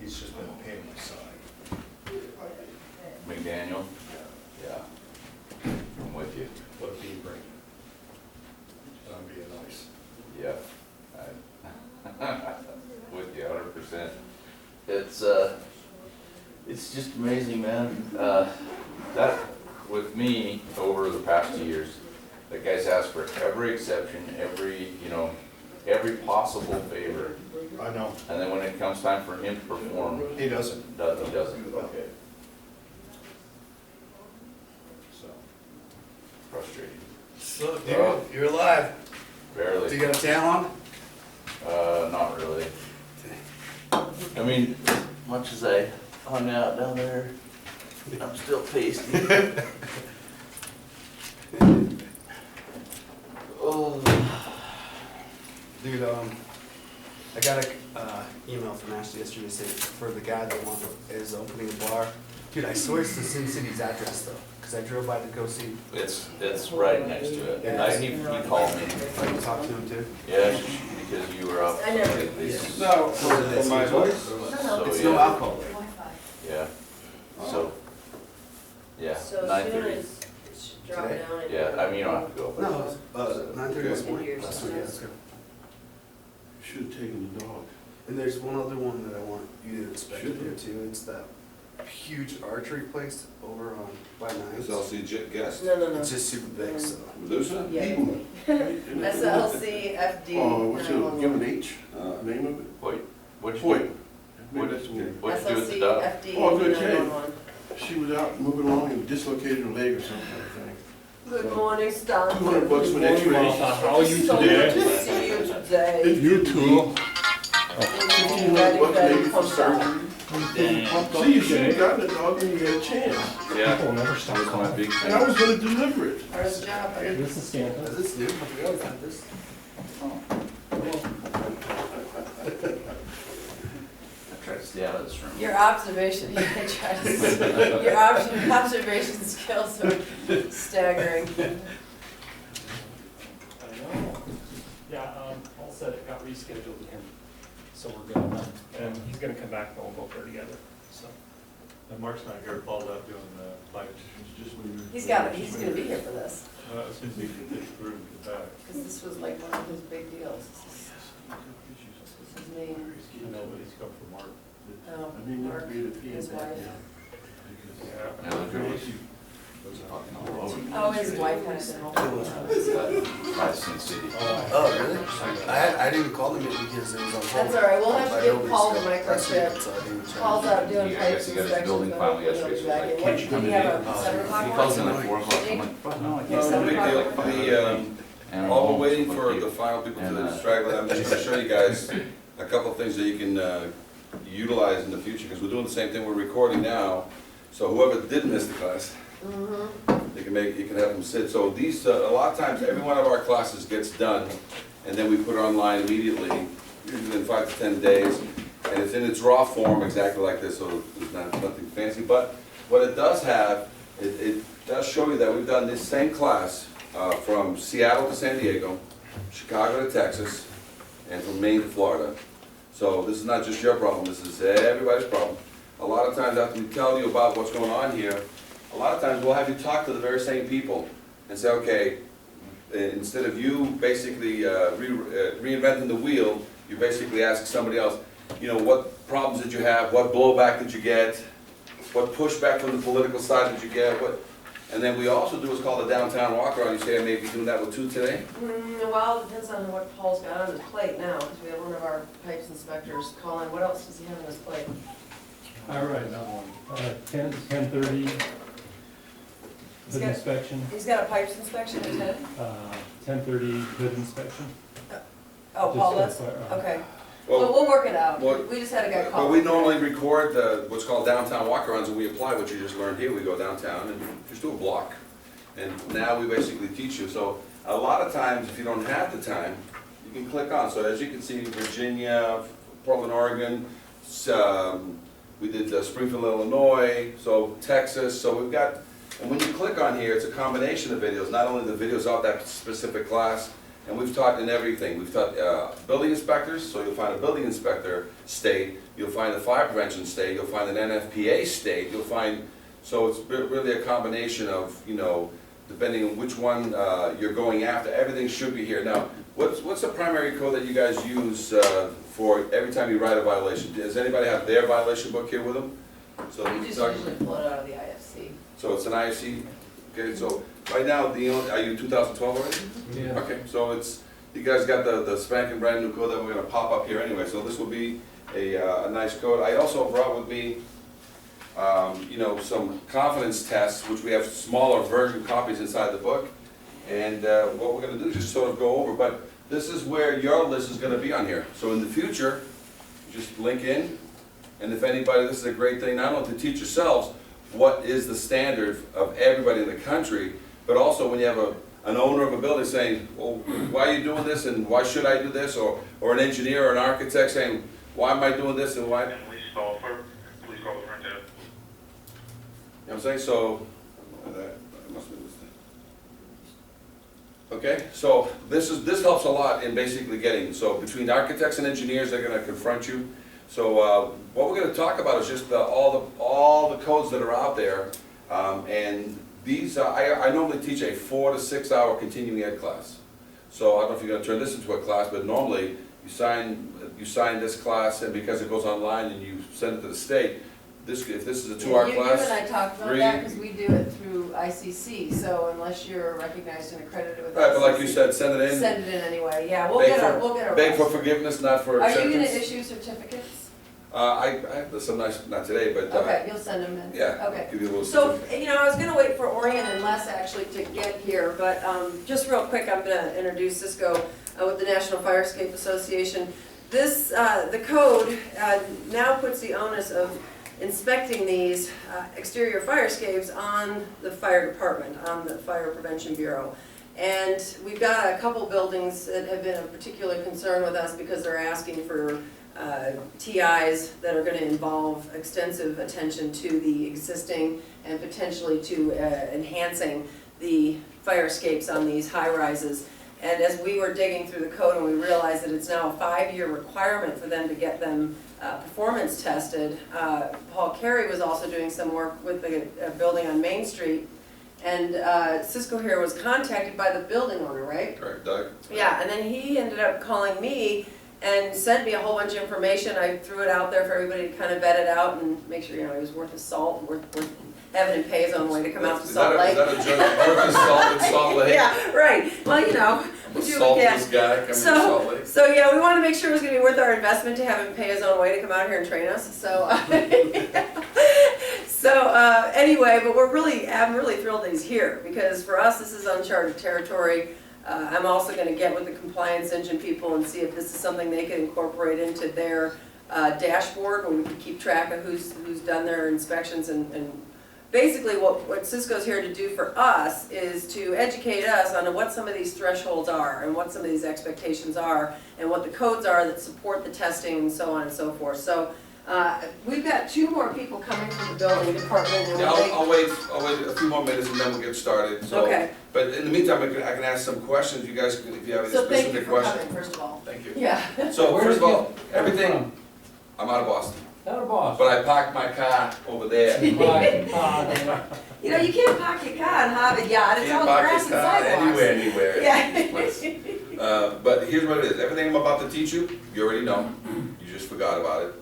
he's just been a pain in the side. McDaniel? Yeah. I'm with you. What a bean bring. I'm being nice. Yep. With you 100%. It's just amazing, man. That, with me, over the past 2 years, that guy's asked for every exception, every possible favor. I know. And then when it comes time for him to perform, He doesn't. he doesn't. Okay. So. Frustrating. So, dude, you're alive. Barely. Do you got a tan on? Not really. I mean, as much as I hung out down there, I'm still pasty. Oh. Dude, I got a email from Ashley yesterday saying for the guy that is opening a bar. Dude, I swear it's the Sin City's address though, because I drove by to go see. It's right next to it. He called me. I can talk to him too. Yeah, because you were up. I never- No, For my voice? So, it's yeah. no alcohol. Yeah. So, yeah, So as 9:30. soon as it's dropped Today? down. and- Yeah, I mean, you don't have to go. but- No, 9:30 this morning. Yours. Last week, yeah, let's go. Should have taken the dog. And there's one other one that I want you to inspect Should here you? too. It's that huge archery place over on by Nines. SLC guest. No. It's just super big, so. Medusa? Yeah. SLC. SLCFD. Oh, what's it, 911. give an H, name of it? Wait, what'd you Point. do? Maybe that's okay. What'd you do with the dog? SLCFD Oh, good, Jay. 911. She was out moving along and dislocated her leg or something, I think. Good morning, Stan. $200 for an X-ray. How are you So good today? to see you today. You too. Very, $1,500 very maybe for pumped up. surgery. See, you should have gotten the dog when you had a chance. Yeah. People never stop That was my calling. big And I was gonna deliver it. Hardest job. This is Stanton. Is this new? Have we always had this? I tried to stay out of this room. Your observation, you can try to, your observation skills are staggering. I know. Yeah, Paul said it got rescheduled again, so we're good. And he's gonna come back and we'll go there together, so. And Mark's not here, Paul's out doing the flight petitions, just when you're. He's gonna be here for this, As soon as he can get through and get back. because this was like one of his big deals. This is his main, I know, but he's come from Mark. I mean, Mark, that'd be the his wife. Yeah, look at what you- fucking all over. Oh, his wife had it. By Sin City. Oh, really? I didn't even call them yet because it was on hold. That's all right, we'll have to But give nobody's Paul the got- that's microchip. it, so I didn't check. Paul's out doing Yeah, I pipes guess he got his inspections. building but finally hopefully yesterday, he'll so be back like, in. can't What, you did come he today? have a 7 o'clock He one? calls in at 4 o'clock. I'm like, fuck no, I can't. Seven No big deal. o'clock. The, And while I'm we're waiting home, for so the final people And, to straggle, I'm just gonna show you guys a couple of things that you can utilize in the future, because we're doing the same thing we're recording now. So whoever did miss the class, you can have them sit. So these, a lot of times, every one of our classes gets done, and then we put it online immediately, usually in 5 to 10 days. And it's in its raw form, exactly like this, so there's nothing fancy. But what it does have, it does show you that we've done this same class from Seattle to San Diego, Chicago to Texas, and from Maine to Florida. So this is not just your problem, this is everybody's problem. A lot of times after we tell you about what's going on here, a lot of times we'll have you talk to the very same people and say, okay, instead of you basically reinventing the wheel, you basically ask somebody else, you know, what problems did you have, what blowback did you get, what pushback from the political side did you get, and then we also do what's called a downtown walk around. You say I may be doing that with 2 today? Well, it depends on what Paul's got on his plate now, because we have one of our pipes inspectors calling. What else does he have on his plate? All right, 10:30, He's hood got- inspection, He's got a pipes inspection at 10? 10:30 hood inspection. Oh, Paul Just does? FYI. Okay. Well, we'll work it out. We just had a guy call. Well, we normally record what's called downtown walk-arounds, and we apply what you just learned here. We go downtown and just do a block. And now we basically teach you. So a lot of times, if you don't have the time, you can click on. So as you can see, Virginia, Portland, Oregon, we did Springfield, Illinois, so Texas. So we've got, and when you click on here, it's a combination of videos. Not only the videos of that specific class, and we've taught in everything. We've taught building inspectors, so you'll find a building inspector state, you'll find a fire prevention state, you'll find an NFPA state, you'll find, so it's really a combination of, you know, depending on which one you're going after, everything should be here. Now, what's the primary code that you guys use for every time you write a violation? Does anybody have their violation book here with them? So We just usually pull it out of the IFC. so it's an IFC, okay, so right now, are you 2012 already? Yeah. Okay, so it's, you guys got the spanking brand new code that we're gonna pop up here anyway, so this will be a nice code. I also brought with me, you know, some confidence tests, which we have smaller version copies inside the book. And what we're gonna do is just sort of go over, but this is where your list is gonna be on here. So in the future, just link in, and if anybody, this is a great thing, not only to teach yourselves what is the standard of everybody in the country, but also when you have an owner of a building saying, well, why are you doing this and why should I do this? Or an engineer or an architect saying, why am I doing this and why? Please call for front end. You know what I'm saying? So, that must be this thing. Okay, so this helps a lot in basically getting, so between architects and engineers, they're gonna confront you. So, what we're gonna talk about is just all the codes that are out there. And these, I normally teach a 4 to 6 hour continuing ed class. So I don't know if you're gonna turn this into a class, but normally you sign this class, and because it goes online and you send it to the state, if this is a 2 hour class. You and I talked about that, because we do it through ICC, so unless you're recognized and accredited with ICC. Right, but like you said, send it in. Send it in anyway, yeah, we'll Beg get for- our Beg for rest. forgiveness, not for Are you acceptance. gonna issue certificates? I have some nice, not today, but, Okay, you'll send them in? yeah. Okay. Give you a little So, certificate. you know, I was gonna wait for Orion and Les actually to get here, but just real quick, I'm gonna introduce Cisco with the National Fire Escape Association. This, the code now puts the onus of inspecting these exterior fire escapes on the fire department, on the Fire Prevention Bureau. And we've got a couple buildings that have been of particular concern with us because they're asking for TIs that are gonna involve extensive attention to the existing and potentially to enhancing the fire escapes on these high rises. And as we were digging through the code and we realized that it's now a 5-year requirement for them to get them performance tested, Paul Carey was also doing some work with a building on Main Street. And Cisco here was contacted by the building owner, right? Correct, Doug? Yeah, and then he ended up calling me and sent me a whole bunch of information. I threw it out there for everybody to kind of vet it out and make sure, you know, it was worth the salt, worth having him pay his own way to come out to Salt Lake. Is that a joke? Worth the salt in Salt Lake? Yeah, right. Well, you know, The we do what we can. saltiest guy coming to Salt Lake? So yeah, we want to make sure it was going to be worth our investment to have him pay his own way to come out here and train us. So, anyway, but I'm really thrilled that he's here because for us this is uncharted territory. I'm also going to get with the compliance engine people and see if this is something they can incorporate into their dashboard where we can keep track of who's done their inspections and basically what Cisco's here to do for us is to educate us on what some of these thresholds are and what some of these expectations are and what the codes are that support the testing and so on and so forth. So we've got 2 more people coming from the building department. And Yeah, I'll wait a few more minutes and then we'll get started. So, Okay. But in the meantime, I can ask some questions. You guys, if you have any So thank you specific for questions. coming, first of all. Thank you. Yeah. So Where first of did you all, come everything, from? I'm out of Boston, Not a boss. but I parked my car over there. You know, you can't park your car in Harvard Yard, it's all Can't park grass and your car sidewalks. anywhere. Yeah. But here's what it is. Everything I'm about to teach you, you already know. You just forgot about it.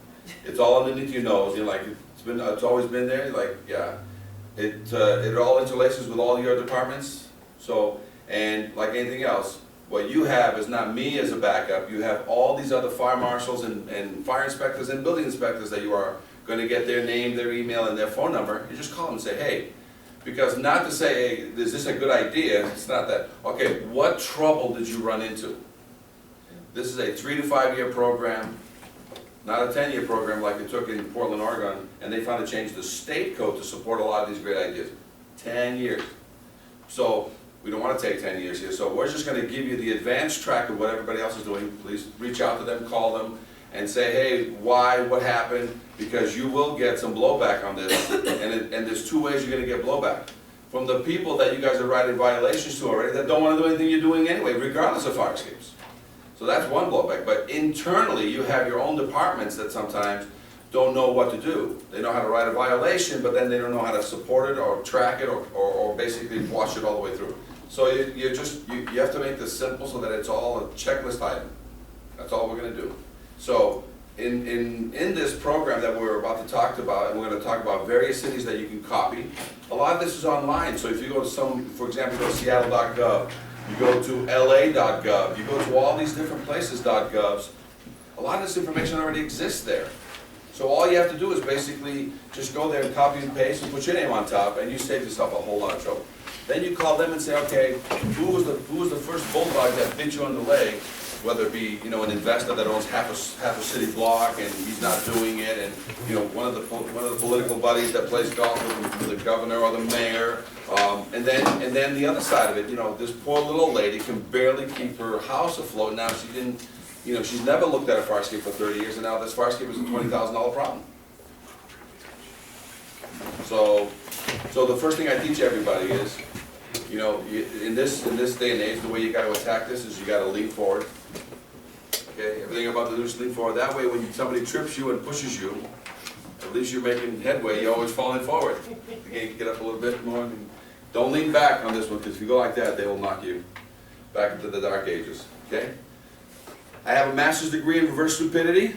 It's all underneath your nose. You're like, it's always been there. You're like, yeah. It all interlaces with all your departments. So, and like anything else, what you have is not me as a backup. You have all these other fire marshals and fire inspectors and building inspectors that you are going to get their name, their email, and their phone number. You just call them and say, hey. Because not to say, hey, is this a good idea? It's not that. Okay, what trouble did you run into? This is a 3 to 5 year program, not a 10-year program like it took in Portland, Oregon, and they finally changed the state code to support a lot of these great ideas. 10 years. So we don't want to take 10 years here, so we're just going to give you the advanced track of what everybody else is doing. Please reach out to them, call them, and say, hey, why, what happened, because you will get some blowback on this, and there's 2 ways you're going to get blowback. from the people that you guys are writing violations to already that don't wanna do anything you're doing anyway, regardless of fire escapes. So that's one blowback, but internally, you have your own departments that sometimes don't know what to do. They know how to write a violation, but then they don't know how to support it or track it or basically watch it all the way through. So you have to make this simple so that it's all a checklist item. That's all we're gonna do. So in this program that we're about to talk about, and we're gonna talk about various cities that you can copy, a lot of this is online. So if you go to for example, go to seattle.gov, you go to la.gov, you go to all these different places.govs, a lot of this information already exists there. So all you have to do is basically just go there and copy and paste and put your name on top, and you save yourself a whole lot of trouble. Then you call them and say, okay, who was the first bulldog that bit you on the leg? Whether it be, you know, an investor that owns half a city block and he's not doing it, and, you know, one of the political buddies that plays golf with the governor or the mayor, and then the other side of it, you know, this poor little lady can barely keep her house afloat. Now she didn't, you know, she's never looked at a fire escape for 30 years, and now this fire escape is a $20,000 problem. So the first thing I teach everybody is, you know, in this day and age, the way you got to attack this is you got to lean forward. Okay, everything you're about to do is lean forward. That way, when somebody trips you and pushes you, at least you're making headway. You're always falling forward. Again, you get up a little bit more. Don't lean back on this one, because if you go like that, they will knock you back into the dark ages. Okay. I have a master's degree in reverse stupidity.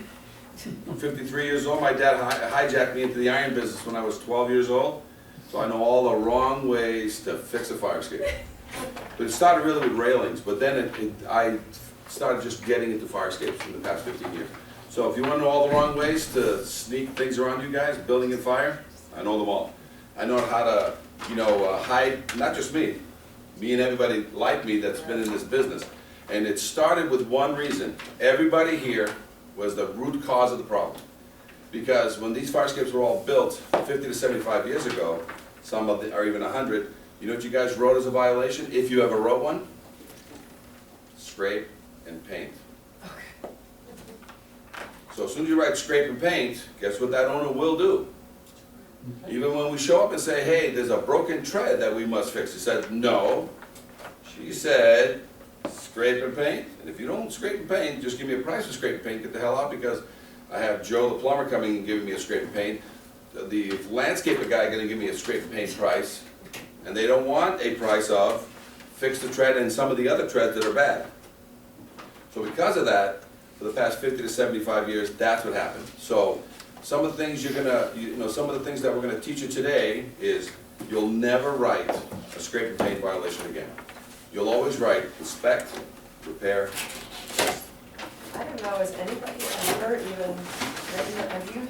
I'm 53 years old. My dad hijacked me into the iron business when I was 12 years old. So I know all the wrong ways to fix a fire escape. But it started really with railings, but then I started just getting into fire escapes in the past 15 years. So if you want to know all the wrong ways to sneak things around you guys, building and fire, I know them all. I know how to, you know, hide, not just me and everybody like me that's been in this business. And it started with one reason. Everybody here was the root cause of the problem. Because when these fire escapes were all built 50 to 75 years ago, some of them are even 100, you know what you guys wrote as a violation, if you ever wrote one? Scrape and paint. Okay. So as soon as you write scrape and paint, guess what that owner will do? Even when we show up and say, hey, there's a broken tread that we must fix, he said, no. She said, scrape and paint. And if you don't scrape and paint, just give me a price for scrape and paint, get the hell out, because I have Joe the plumber coming and giving me a scrape and paint. The landscaper guy gonna give me a scrape and paint price, and they don't want a price of fix the tread and some of the other treads that are bad. So because of that, for the past 50 to 75 years, that's what happened. So some of the things some of the things that we're gonna teach you today is you'll never write a scrape and paint violation again. You'll always write inspect, repair, test. I don't know, has anybody ever even, have you?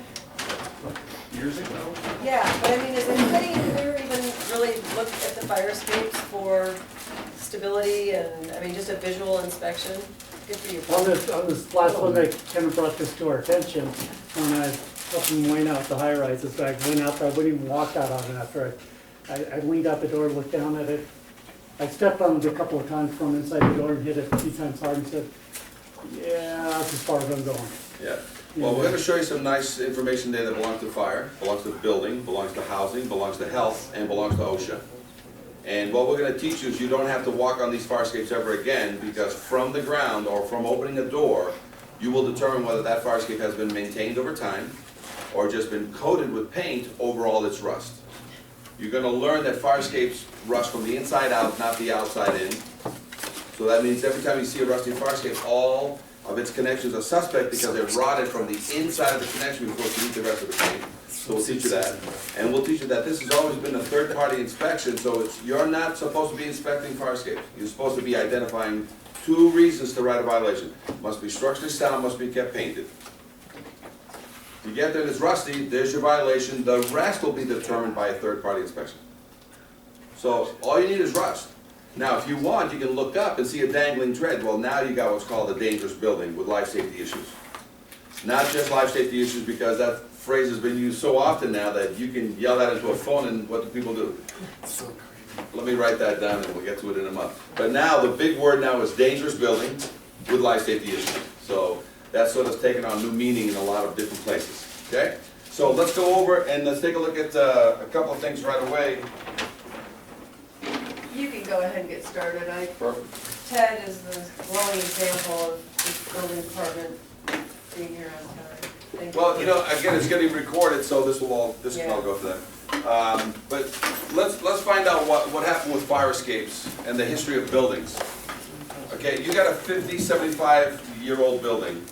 Years ago? Yeah, but I mean, has anybody here even really looked at the fire escapes for stability and, I mean, just a visual inspection? Good for you. On this last one, they kind of brought this to our attention when I was up in Wayne out the high rises. So I went out there, I wouldn't even walk out on it after I leaned out the door, looked down at it. I stepped on it a couple of times from inside the door and hit it a few times hard and said, yeah, that's as far as I'm going. Yeah. Well, we're going to show you some nice information there that belongs to fire, belongs to building, belongs to housing, belongs to health, and belongs to OSHA. And what we're going to teach you is you don't have to walk on these fire escapes ever again, because from the ground or from opening a door, you will determine whether that fire escape has been maintained over time or just been coated with paint over all its rust. You're going to learn that fire escapes rust from the inside out, not the outside in. So that means every time you see a rusty fire escape, all of its connections are suspect because they're rotted from the inside of the connection before you eat the rest of the paint. So we'll teach you that. And we'll teach you that this has always been a third-party inspection, so you're not supposed to be inspecting fire escapes. You're supposed to be identifying 2 reasons to write a violation. Must be structurally sound, must be kept painted. If you get there and it's rusty, there's your violation. The rest will be determined by a third-party inspection. So all you need is rust. Now, if you want, you can look up and see a dangling tread. Well, now you got what's called a dangerous building with life safety issues. Not just life safety issues, because that phrase has been used so often now that you can yell that into a phone, and what do people do? Let me write that down and we'll get to it in a month. But now, the big word now is dangerous building with life safety issues. So that's sort of taken on new meaning in a lot of different places, okay? So let's go over and let's take a look at a couple of things right away. you can go ahead and get started. Perfect. Ted is the glowing example of this building department being here on time. Thank you. Well, you know, again, it's getting recorded, so this can all go for them. But let's find out what happened with fire escapes and the history of buildings. Okay, you got a 50, 75-year-old building.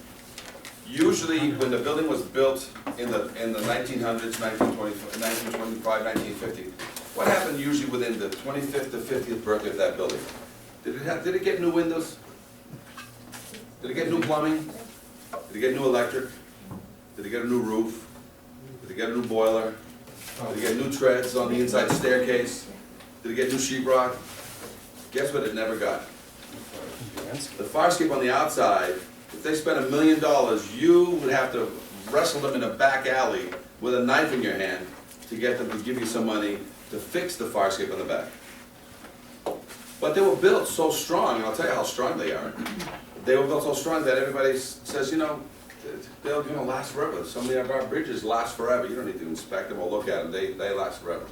Usually, when the building was built in the 1900s, 1925, 1950, what happened usually within the 25th to 50th birthday of that building? Did it get new windows? Did it get new plumbing? Did it get new electric? Did it get a new roof? Did it get a new boiler? Did it get new treads on the inside staircase? Did it get new sheetrock? Guess what it never got? The fire escape on the outside, if they spent $1 million, you would have to wrestle them in a back alley with a knife in your hand to get them to give you some money to fix the fire escape on the back. But they were built so strong, and I'll tell you how strong they are. They were built so strong that everybody says, you know, they'll last forever. So many of our bridges last forever. You don't need to inspect them or look at them. They last forever.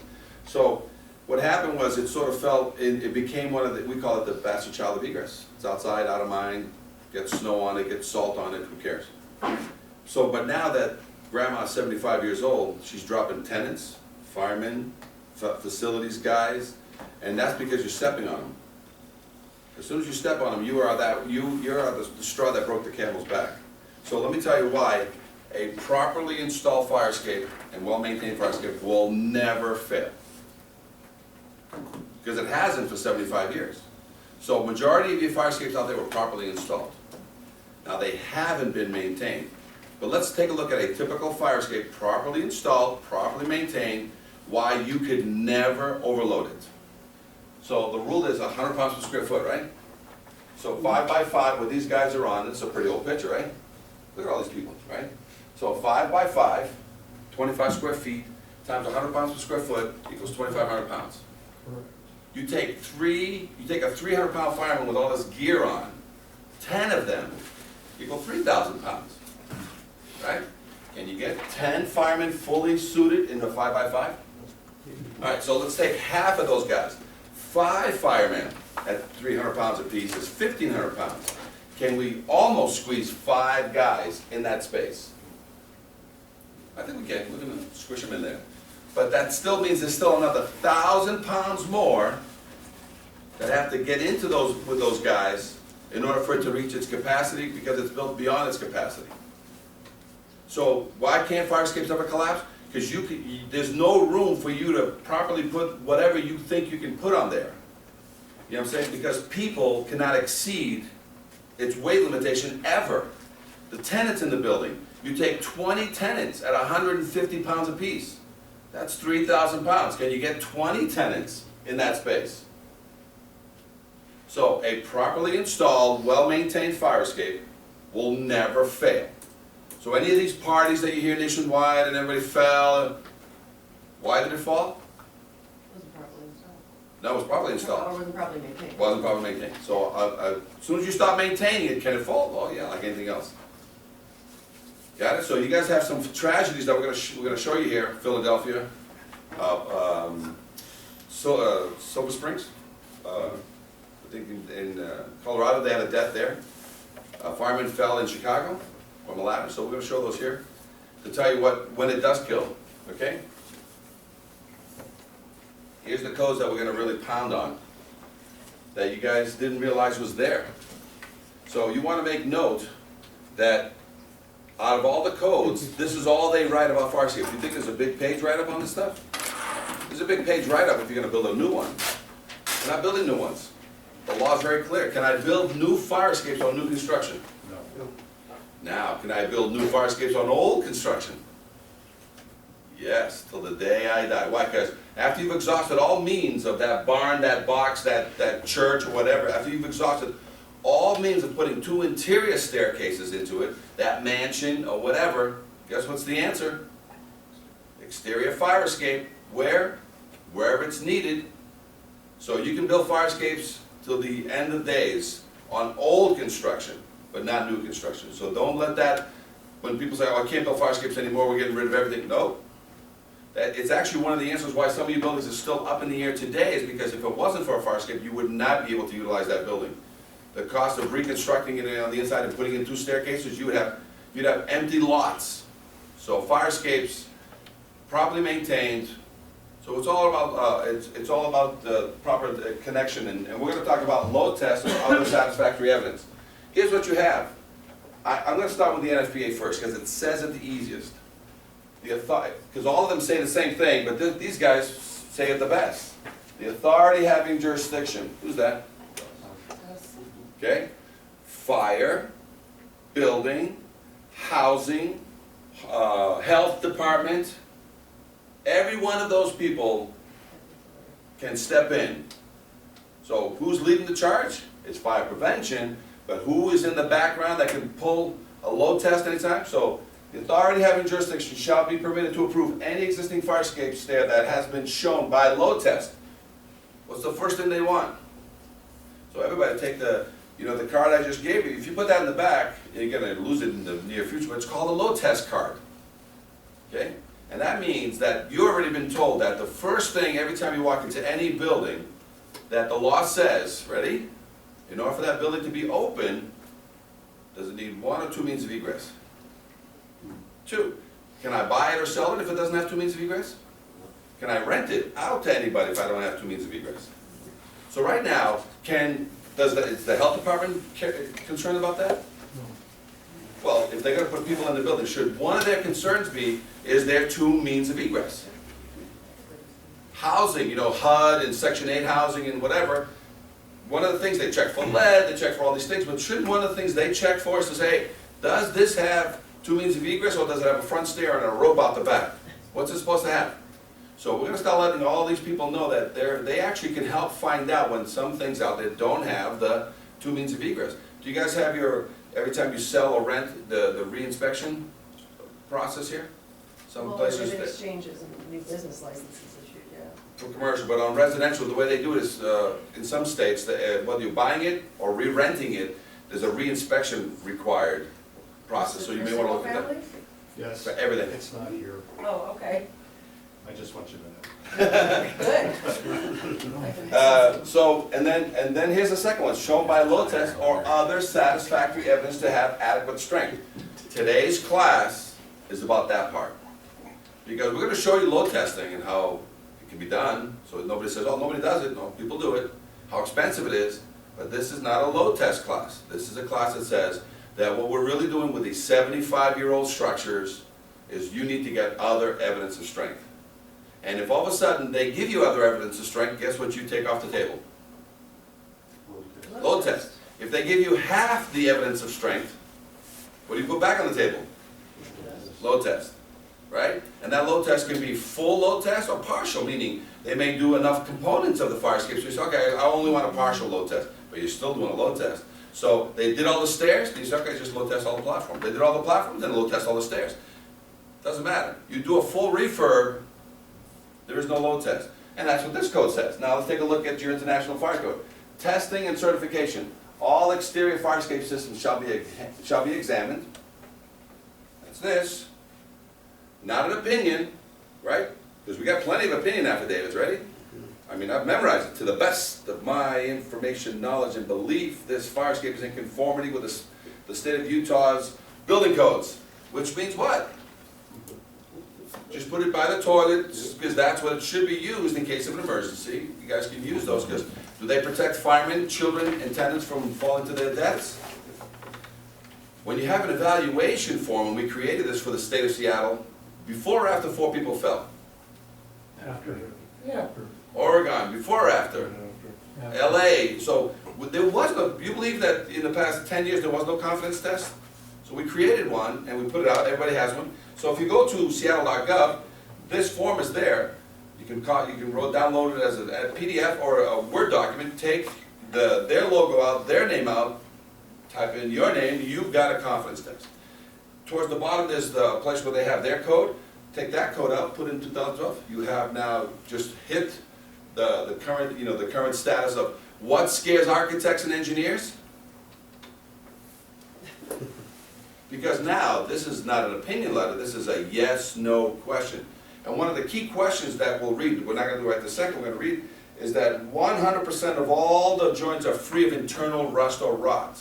So what happened was it sort of fell, it became one of the, we call it the bastard child of egress. It's outside, out of mind, gets snow on it, gets salt on it, who cares? So, but now that grandma's 75 years old, she's dropping tenants, firemen, facilities guys, and that's because you're stepping on them. As soon as you step on them, you are the straw that broke the camel's back. So let me tell you why a properly installed fire escape and well-maintained fire escape will never fail. Because it hasn't for 75 years. So majority of your fire escapes out there were properly installed. Now they haven't been maintained. But let's take a look at a typical fire escape, properly installed, properly maintained, why you could never overload it. So the rule is 100 pounds per square foot, right? So 5 by 5, what these guys are on, it's a pretty old picture, right? Look at all these people, right? So 5 by 5, 25 square feet, times 100 pounds per square foot equals 2,500 pounds. You take a 300-pound fireman with all this gear on, 10 of them equal 3,000 pounds, right? Can you get 10 firemen fully suited in the 5 by 5? All right, so let's take half of those guys. 5 firemen at 300 pounds apiece is 1,500 pounds. Can we almost squeeze 5 guys in that space? I think we can. We're going to squish them in there. But that still means there's still another 1,000 pounds more that have to get into those with those guys in order for it to reach its capacity, because it's built beyond its capacity. So why can't fire escapes ever collapse? Because there's no room for you to properly put whatever you think you can put on there. You know what I'm saying? Because people cannot exceed its weight limitation ever. The tenants in the building, you take 20 tenants at 150 pounds apiece. That's 3,000 pounds. Can you get 20 tenants in that space? So a properly installed, well-maintained fire escape will never fail. So any of these parties that you hear nationwide and everybody fell, why did it fall? Wasn't properly installed. No, it was properly installed. Or wasn't properly maintained. Wasn't properly maintained. So as soon as you stop maintaining it, can it fall? Oh yeah, like anything else. Got it? So you guys have some tragedies that we're gonna show you here. Philadelphia, Silver Springs. I think in Colorado they had a death there. A fireman fell in Chicago from a ladder. So we're gonna show those here to tell you when it does kill. Okay. Here's the codes that we're gonna really pound on that you guys didn't realize was there. So you want to make note that out of all the codes, this is all they write about fire escape. Do you think there's a big page write-up on this stuff? There's a big page write-up if you're going to build a new one. We're not building new ones. The law is very clear. Can I build new fire escapes on new construction? No. Now, can I build new fire escapes on old construction? Yes, till the day I die. Why? Because after you've exhausted all means of that barn, that box, that church, or whatever, after you've exhausted all means of putting 2 interior staircases into it, that mansion or whatever, guess what's the answer? Exterior fire escape. Where? Wherever it's needed. So you can build fire escapes till the end of days on old construction, but not new construction. So don't let that, when people say, oh, I can't build fire escapes anymore, we're getting rid of everything. No. That it's actually one of the answers why some of your buildings are still up in the air today, is because if it wasn't for a fire escape, you would not be able to utilize that building. The cost of reconstructing it on the inside and putting in 2 staircases, you'd have empty lots. So fire escapes, properly maintained, so it's all about, it's all about the proper connection, and we're gonna talk about load tests or other satisfactory evidence. Here's what you have. I'm gonna start with the NFPA first, because it says it the easiest. Because all of them say the same thing, but these guys say it the best. The authority having jurisdiction, who's that? Okay? Fire, building, housing, health department. Every one of those people can step in. So who's leading the charge? It's fire prevention, but who is in the background that can pull a load test anytime? So the authority having jurisdiction shall be permitted to approve any existing fire escape stair that has been shown by load test. What's the first thing they want? So everybody take the card I just gave you. If you put that in the back, you're gonna lose it in the near future, but it's called a load test card. Okay? And that means that you've already been told that the first thing every time you walk into any building, that the law says, ready? In order for that building to be open, does it need 1 or 2 means of egress? 2. Can I buy it or sell it if it doesn't have 2 means of egress? Can I rent it out to anybody if I don't have 2 means of egress? So right now, is the health department concerned about that? Well, if they're gonna put people in the building, should one of their concerns be, is there 2 means of egress? Housing, HUD and Section 8 housing and whatever, one of the things they check for lead, they check for all these things, but shouldn't one of the things they check for is to say, does this have 2 means of egress, or does it have a front stair and a rope out the back? What's it supposed to have? So we're gonna start letting all these people know that they actually can help find out when some things out there don't have the 2 means of egress. Do you guys have every time you sell or rent, the re-inspection process here? Some places Well, exchanges and new business licenses issued, yeah. for commercial, but on residential, the way they do it is, in some states, whether you're buying it or re-renting it, there's a re-inspection required process, so you may want to look at that. Yes, For everything. it's not here. Oh, okay, I just want you to know. good. And then here's the second one, shown by a load test or other satisfactory evidence to have adequate strength. Today's class is about that part. Because we're gonna show you load testing and how it can be done, so nobody says, oh, nobody does it. No, people do it, how expensive it is, but this is not a load test class. This is a class that says that what we're really doing with these 75-year-old structures is you need to get other evidence of strength. And if all of a sudden they give you other evidence of strength, guess what you take off the table? Load test. If they give you half the evidence of strength, what do you put back on the table? Load test, right? And that load test can be full load test or partial, meaning they may do enough components of the fire escape, so you say, okay, I only want a partial load test, but you're still doing a load test. So they did all the stairs, and you say, okay, just load test all the platforms. They did all the platforms, then load test all the stairs. Doesn't matter. You do a full refurb, there is no load test. And that's what this code says. Now let's take a look at your International Fire Code. Testing and certification. All exterior fire escape systems shall be examined. That's this. Not an opinion, right? Because we got plenty of opinion affidavits, ready? I mean, I've memorized it. To the best of my information, knowledge, and belief, this fire escape is in conformity with the state of Utah's building codes. Which means what? Just put it by the toilet, because that's what it should be used in case of an emergency. You guys can use those, because do they protect firemen, children, and tenants from falling to their deaths? When you have an evaluation form, and we created this for the state of Seattle, before or after 4 people fell? After. Yeah. Oregon, before or after? LA, so there was no, you believe that in the past 10 years there was no confidence test? So we created one, and we put it out, everybody has one. So if you go to seattle.gov, this form is there. You can download it as a PDF or a Word document, take their logo out, their name out, type in your name, you've got a confidence test. Towards the bottom there's the place where they have their code. Take that code out, put it in 2012. You have now just hit the current status of what scares architects and engineers. Because now, this is not an opinion letter, this is a yes/no question. And one of the key questions that we'll read, we're not gonna do it right this second, we're gonna read, is that 100% of all the joints are free of internal rust or rot.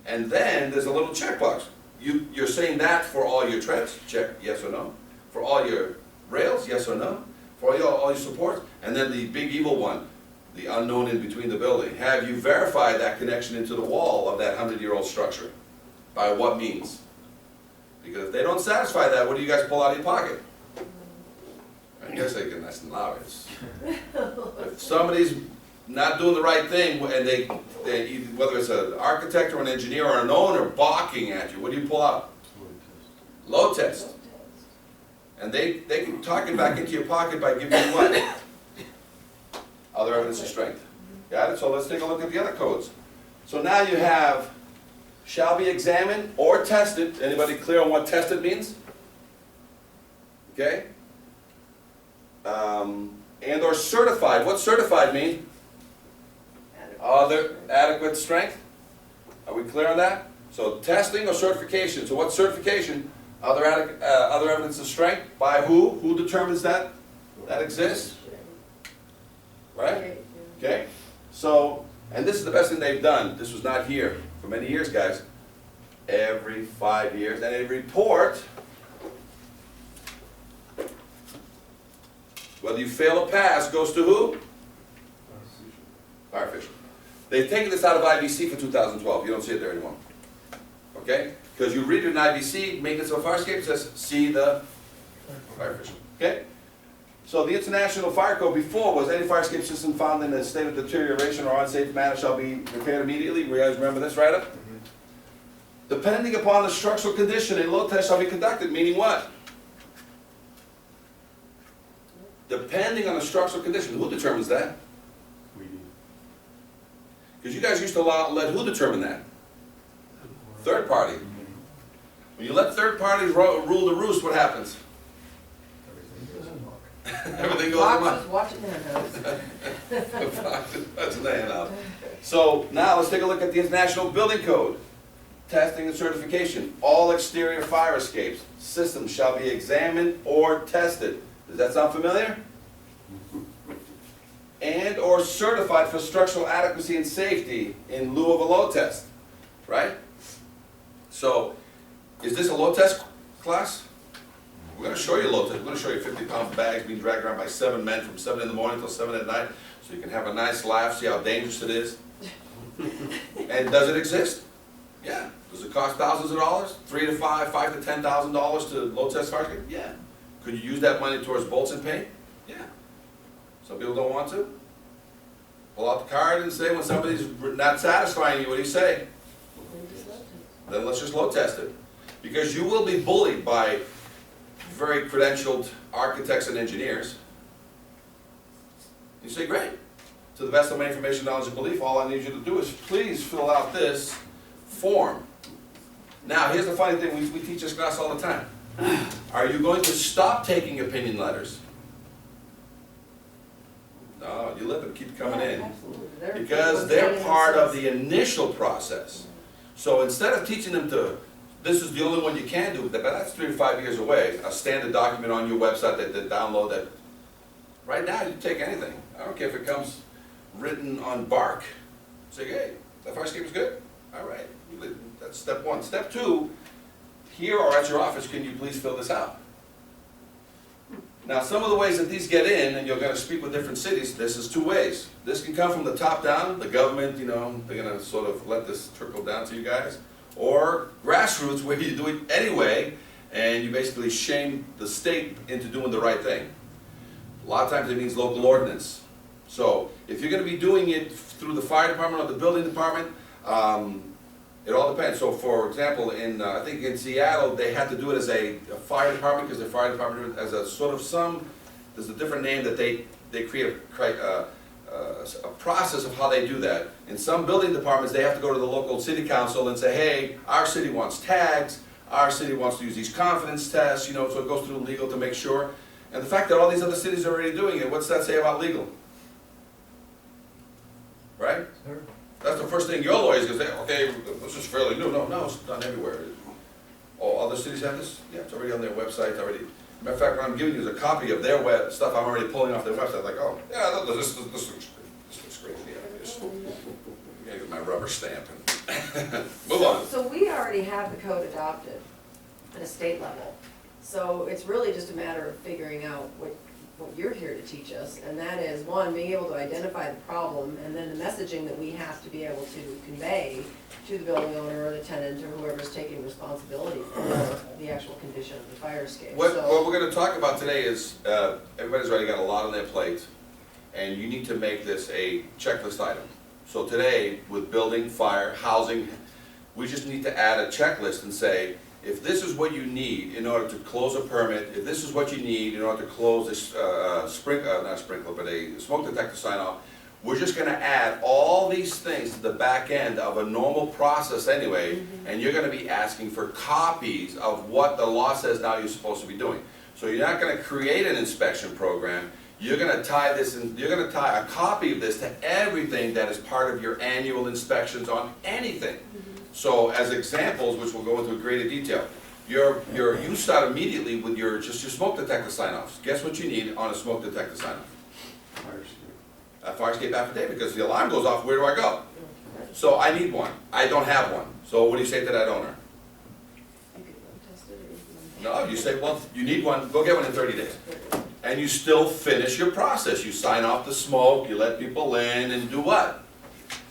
And then there's a little checkbox. You're saying that for all your treads, check, yes or no. For all your rails, yes or no. For all your supports. And then the big evil one, the unknown in between the building. Have you verified that connection into the wall of that 100-year-old structure? By what means? Because if they don't satisfy that, what do you guys pull out of your pocket? I guess they can, that's loud. If somebody's not doing the right thing, and they whether it's an architect or an engineer or an owner balking at you, what do you pull out? Load test. And they can talk it back into your pocket by giving you what? Other evidence of strength. Got it? So let's take a look at the other codes. So now you have shall be examined or tested. Anybody clear on what tested means? Okay? And or certified. What's certified mean? Other adequate strength. Are we clear on that? So testing or certification. So what's certification? Other evidence of strength. By who? Who determines that? That exists? Right? Okay? So, and this is the best thing they've done. This was not here for many years, guys. Every 5 years. And a report, whether you fail or pass, goes to who? Fire official. They've taken this out of IBC for 2012. You don't see it there anymore. Okay? Because you read it in IBC, maintenance of a fire escape, it says, see the fire official. Okay? So the International Fire Code before was any fire escape system found in a state of deterioration or unsafe manner shall be repaired immediately. You guys remember this, right? Depending upon the structural condition, a load test shall be conducted, meaning what? Depending on the structural condition. Who determines that? We do. Because you guys used to let who determine that? Third party. When you let third parties rule the roost, what happens? Everything goes amok. Fox is watching their nose. That's laying out. So now let's take a look at the International Building Code. Testing and certification. All exterior fire escapes systems shall be examined or tested. Does that sound familiar? And or certified for structural adequacy and safety in lieu of a load test. Right? So, is this a load test class? We're going to show you a load test. We're going to show you 50-pound bags being dragged around by 7 men from 7 in the morning till 7 at night, so you can have a nice laugh, see how dangerous it is. And does it exist? Yeah. Does it cost thousands of dollars? $3 to $5, $5 to $10,000 to load test fire escape? Yeah. Could you use that money towards bolts and paint? Yeah. Some people don't want to. Pull out the card and say when somebody's not satisfying you, what do you say? Then let's just load test it. Because you will be bullied by very credentialed architects and engineers. You say, great. To the best of my information, knowledge, and belief, all I need you to do is please fill out this form. Now, here's the funny thing, we teach this class all the time. Are you going to stop taking opinion letters? No, you let them keep coming in. Because they're part of the initial process. So instead of teaching them to, this is the only one you can do, but that's 3 to 5 years away, a standard document on your website that download that. Right now, you take anything. I don't care if it comes written on bark. Say, hey, that fire escape is good? All right, that's step 1. Step 2, here or at your office, can you please fill this out? Now, some of the ways that these get in, and you're going to speak with different cities, this is 2 ways. This can come from the top down, the government, you know, they're going to sort of let this trickle down to you guys. Or grassroots, where you do it anyway, and you basically shame the state into doing the right thing. A lot of times it means local ordinance. So, if you're going to be doing it through the fire department or the building department, it all depends. So, for example, I think in Seattle, they had to do it as a fire department, because the fire department as a sort of there's a different name that they create a process of how they do that. In some building departments, they have to go to the local city council and say, hey, our city wants tags, our city wants to use these confidence tests, you know, so it goes through legal to make sure. And the fact that all these other cities are already doing it, what's that say about legal? Right? That's the first thing your lawyer's going to say, okay, this is fairly new. No, it's done everywhere. Oh, other cities have this? Yeah, it's already on their website, already. Matter of fact, what I'm giving you is a copy of their web, stuff I'm already pulling off their website, like, oh, yeah, this looks great, yeah, just, I'm gonna get my rubber stamp and move on. So we already have the code adopted at a state level. So it's really just a matter of figuring out what you're here to teach us, and that is, one, being able to identify the problem, and then the messaging that we have to be able to convey to the building owner or the tenant or whoever's taking responsibility for the actual condition of the fire escape. What So- we're gonna talk about today is, everybody's already got a lot on their plate, and you need to make this a checklist item. So today, with building, fire, housing, we just need to add a checklist and say, if this is what you need in order to close a permit, if this is what you need in order to close this, not sprinkler, but a smoke detector sign off, we're just gonna add all these things to the back end of a normal process anyway, and you're gonna be asking for copies of what the law says now you're supposed to be doing. So you're not gonna create an inspection program, you're gonna tie this in, you're gonna tie a copy of this to everything that is part of your annual inspections on anything. So as examples, which we'll go into greater detail, you start immediately with just your smoke detector sign-offs. Guess what you need on a smoke detector sign-off? A fire escape affidavit, because the alarm goes off, where do I go? So I need one, I don't have one, so what do you say to that owner? You could road test it or you can- No, you say, well, you need one, go get one in 30 days. And you still finish your process, you sign off the smoke, you let people in, and do what?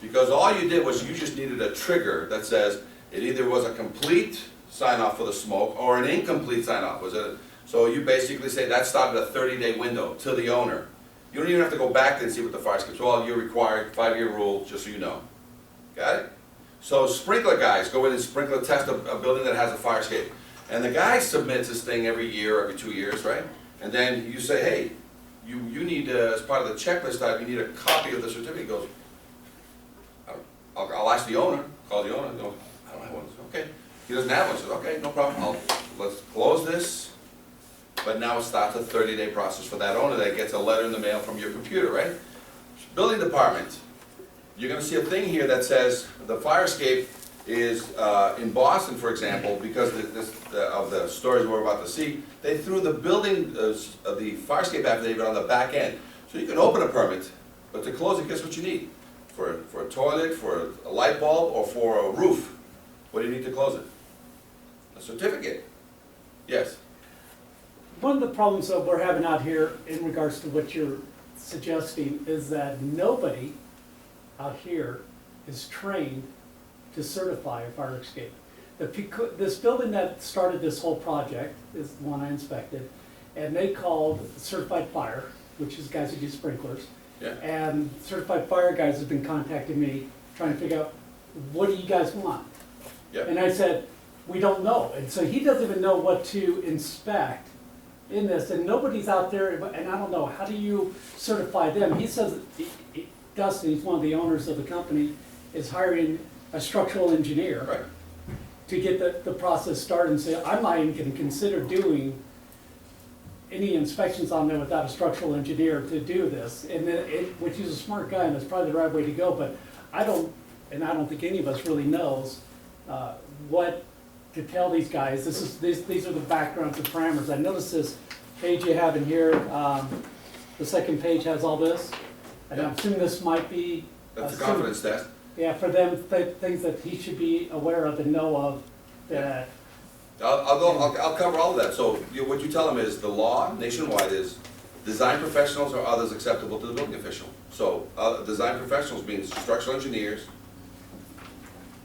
Because all you did was you just needed a trigger that says it either was a complete sign-off for the smoke or an incomplete sign-off. So you basically say that started a 30-day window to the owner. You don't even have to go back and see what the fire escape, well, you're required, 5-year rule, just so you know. Got it? So sprinkler guys go in and sprinkler test a building that has a fire escape. And the guy submits this thing every year, every 2 years, right? And then you say, hey, you need, as part of the checklist item, you need a copy of the certificate. He goes, I'll ask the owner, call the owner, and go, I don't have one. Okay, he doesn't have one, says, okay, no problem, let's close this. But now it starts a 30-day process for that owner that gets a letter in the mail from your computer, right? Building department, you're gonna see a thing here that says the fire escape is, in Boston, for example, because of the stories we're about to see, they threw the building, the fire escape affidavit on the back end. So you can open a permit, but to close it, guess what you need? For a toilet, for a light bulb, or for a roof, what do you need to close it? A certificate. Yes. One of the problems that we're having out here in regards to what you're suggesting is that nobody out here is trained to certify a fire escape. This building that started this whole project is the one I inspected, and they called Certified Fire, which is guys who do sprinklers. Yeah. And Certified Fire guys have been contacting me, trying to figure out, what do you guys want? Yep. And I said, we don't know. And so he doesn't even know what to inspect in this, and nobody's out there, and I don't know, how do you certify them? He says, Dustin, he's one of the owners of the company, is hiring a structural engineer Right. to get the process started and say, I'm not even gonna consider doing any inspections on there without a structural engineer to do this. And then, which he's a smart guy, and that's probably the right way to go, but I don't think any of us really knows what to tell these guys. These are the backgrounds and parameters. I noticed this page you have in here, the second page has all this, and I'm assuming this might be. That's a confidence test. Yeah, for them, things that he should be aware of and know of, that. I'll cover all of that. So what you tell them is the law nationwide is design professionals or others acceptable to the building official. So design professionals means structural engineers,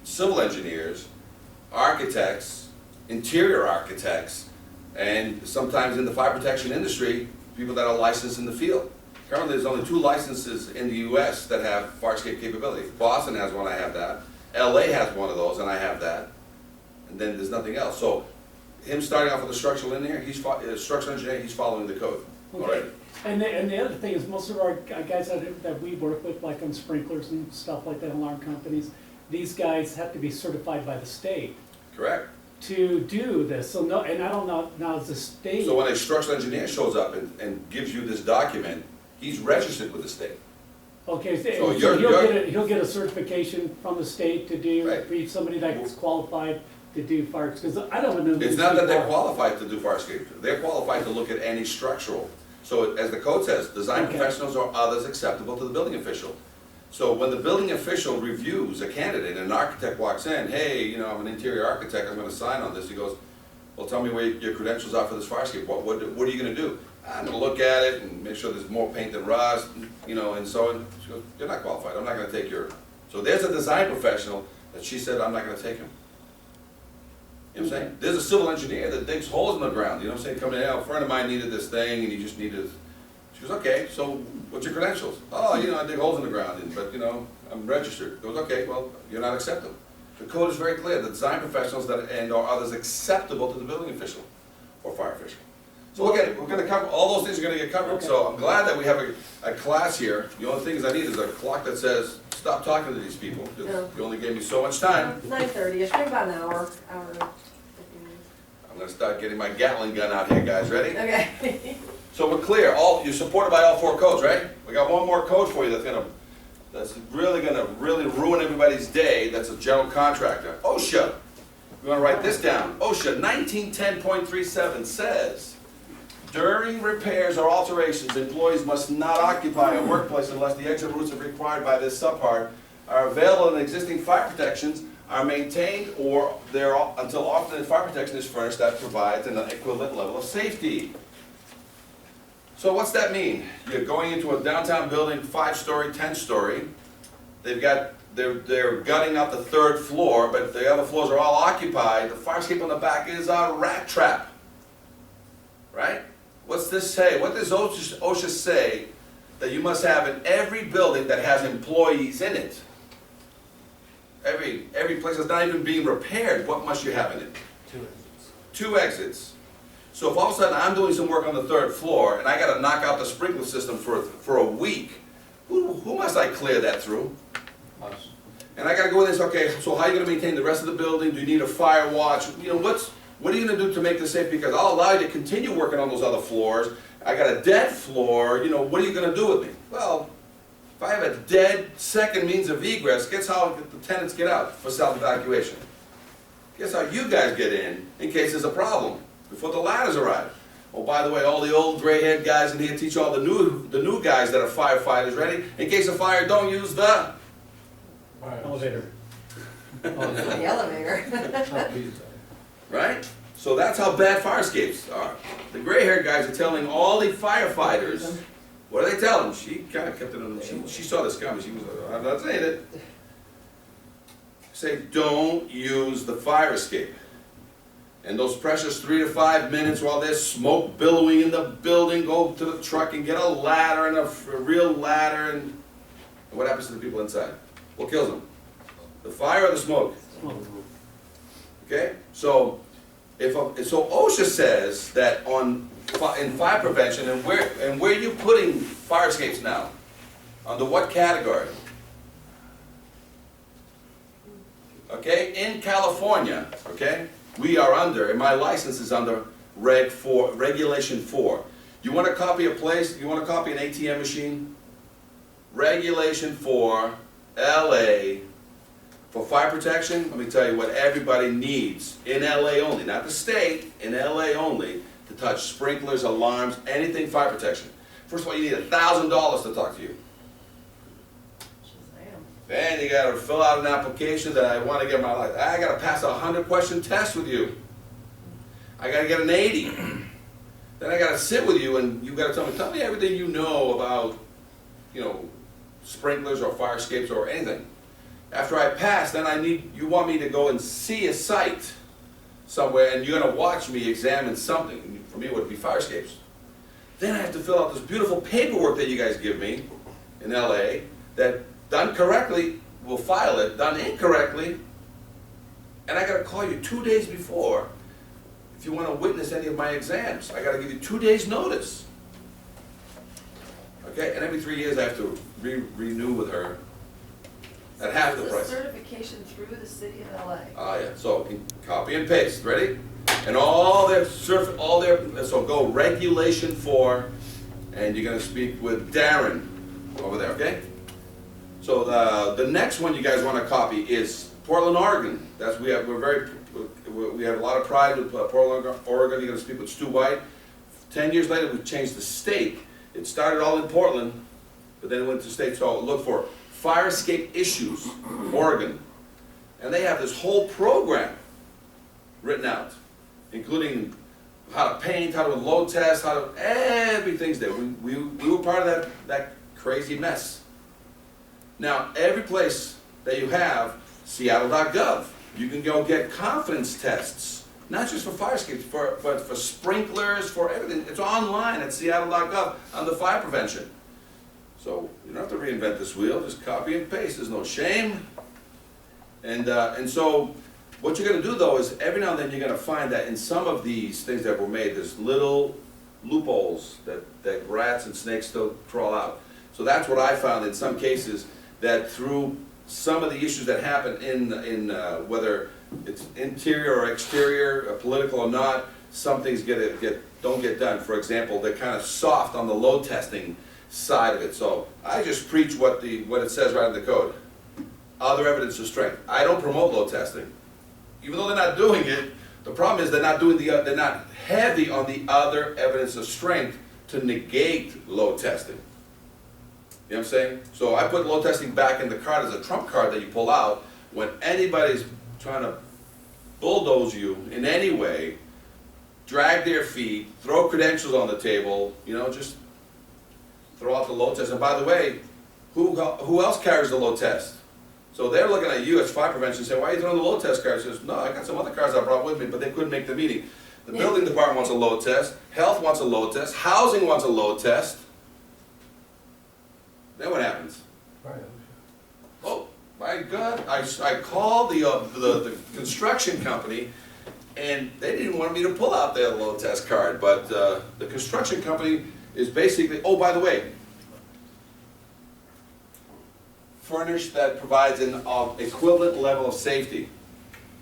civil engineers, architects, interior architects, and sometimes in the fire protection industry, people that are licensed in the field. Currently, there's only 2 licenses in the US that have fire escape capability. Boston has one, I have that. LA has one of those, and I have that. And then there's nothing else. So him starting off with a structural engineer, structural engineer, he's following the code. Okay. All right. And the other thing is, most of our guys that we work with, like on sprinklers and stuff like that, alarm companies, these guys have to be certified by the state Correct. to do this. So no, and I don't know, now is the state. So when a structural engineer shows up and gives you this document, he's registered with the state. Okay, So so you're- he'll get a certification from the state to do, Right. be somebody that's qualified to do fire, because I don't know. It's not that they're qualified to do fire escape, they're qualified to look at any structural. So as the code says, design Okay. professionals or others acceptable to the building official. So when the building official reviews a candidate and an architect walks in, hey, you know, I'm an interior architect, I'm gonna sign on this, he goes, well, tell me where your credentials are for this fire escape, what are you gonna do? I'm gonna look at it and make sure there's more paint than rust, you know, and so on. She goes, you're not qualified, I'm not gonna take your, so there's a design professional that she said, I'm not gonna take him. You know what I'm saying? There's a civil engineer that digs holes in the ground, you know what I'm saying? Coming in, a friend of mine needed this thing and he just needed, she goes, okay, so what's your credentials? Oh, you know, I dig holes in the ground, but you know, I'm registered. Goes, okay, well, you're not acceptable. The code is very clear, the design professionals that and or others acceptable to the building official or fire official. So look at it, we're gonna cover, all those things are gonna get covered. Okay. So I'm glad that we have a class here. The only things I need is a clock that says, stop talking to these people, 'cause Yeah. you only gave me so much time. 9:30ish, maybe about an hour. I'm gonna start getting my Gatling gun out here, guys, ready? Okay. So we're clear, you're supported by all 4 codes, right? We got one more code for you that's really gonna ruin everybody's day, that's a general contractor. OSHA, we wanna write this down. OSHA 1910.37 says, during repairs or alterations, employees must not occupy a workplace unless the exit routes as required by this subpart are available and existing fire protections are maintained or until alternate fire protection is furnished that provides an equivalent level of safety. So what's that mean? You're going into a downtown building, 5-story, 10-story. They're gutting out the 3rd floor, but the other floors are all occupied. The fire escape on the back is a rat trap. Right? What's this say? What does OSHA say that you must have in every building that has employees in it? Every place that's not even being repaired, what must you have in it? 2 exits. 2 exits. So if all of a sudden I'm doing some work on the 3rd floor and I gotta knock out the sprinkler system for a week, who must I clear that through? Us. And I gotta go in and say, okay, so how are you gonna maintain the rest of the building? Do you need a fire watch? You know, what are you gonna do to make this safe? Because I'll allow you to continue working on those other floors. I got a dead floor, you know, what are you gonna do with me? Well, if I have a dead second means of egress, guess how the tenants get out for self-evacuation? Guess how you guys get in case there's a problem, before the ladders arrive. Oh, by the way, all the old gray-haired guys in here teach all the new guys that are firefighters, ready? In case of fire, don't use the Elevator. The elevator. right? So that's how bad fire escapes are. The gray-haired guys are telling all the firefighters, what do they tell them? She kind of kept it on, she saw this coming, she was like, I'm not saying it. Say, don't use the fire escape. And those precious 3 to 5 minutes while there's smoke billowing in the building, go to the truck and get a ladder and a real ladder, and what happens to the people inside? What kills them? The fire or the smoke? Okay, so so OSHA says that in fire prevention, and where are you putting fire escapes now? Under what category? Okay, in California, okay, we are under, and my license is under Regulation 4. You want to copy a place? You want to copy an ATM machine? Regulation 4, LA. For fire protection, let me tell you what everybody needs, in LA only, not the state, in LA only, to touch sprinklers, alarms, anything fire protection. First of all, you need $1,000 to talk to you. Then you gotta fill out an application that I wanna get my license. I gotta pass a 100-question test with you. I gotta get an 80. Then I gotta sit with you and you gotta tell me everything you know about, you know, sprinklers or fire escapes or anything. After I pass, then you want me to go and see a site somewhere, and you're gonna watch me examine something. For me, it would be fire escapes. Then I have to fill out this beautiful paperwork that you guys give me in LA, that done correctly, we'll file it, done incorrectly, and I gotta call you 2 days before if you wanna witness any of my exams. I gotta give you 2 days' notice. Okay, and every 3 years I have to renew with her at half the price. Certification through the city of LA. Oh yeah, so copy and paste, ready? And so go Regulation 4, and you're gonna speak with Darren over there, okay? So the next one you guys wanna copy is Portland, Oregon. We're very we have a lot of pride with Portland, Oregon. You're gonna speak with Stu White. 10 years later, we changed the state. It started all in Portland, but then it went to state, so look for fire escape issues, Oregon. And they have this whole program written out, including how to paint, how to load test, how to, everything's there. We were part of that crazy mess. Now, every place that you have, Seattle.gov, you can go get confidence tests, not just for fire escapes, but for sprinklers, for everything. It's online at Seattle.gov on the fire prevention. So you don't have to reinvent this wheel, just copy and paste, there's no shame. And so what you're gonna do though is every now and then you're gonna find that in some of these things that were made, there's little loopholes that rats and snakes still crawl out. So that's what I found in some cases, that through some of the issues that happen in whether it's interior or exterior, political or not, some things don't get done. For example, they're kind of soft on the load testing side of it. So I just preach what it says right in the code. Other evidence of strength. I don't promote load testing. Even though they're not doing it, the problem is they're not heavy on the other evidence of strength to negate load testing. You know what I'm saying? So I put load testing back in the card as a trump card that you pull out when anybody's trying to bulldoze you in any way, drag their feet, throw credentials on the table, you know, just throw out the load test. And by the way, who else carries the load test? So they're looking at you as fire prevention saying, why are you throwing the load test card? She says, no, I got some other cars I brought with me, but they couldn't make the meeting. The building department wants a load test, health wants a load test, housing wants a load test. Then what happens? Oh, my God, I called the construction company and they didn't want me to pull out their load test card, but the construction company is basically, oh, by the way, furnished that provides an equivalent level of safety.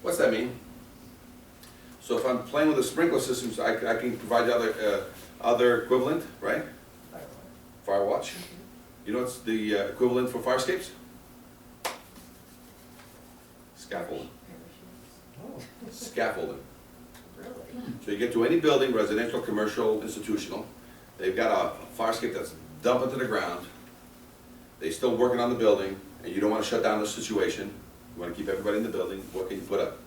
What's that mean? So if I'm playing with the sprinkler systems, I can provide the other equivalent, right? Firewatch. You know what's the equivalent for fire escapes? Scaffolding. Scaffolding. So you get to any building, residential, commercial, institutional, they've got a fire escape that's dumping to the ground. They're still working on the building, and you don't want to shut down the situation. You want to keep everybody in the building. What can you put up?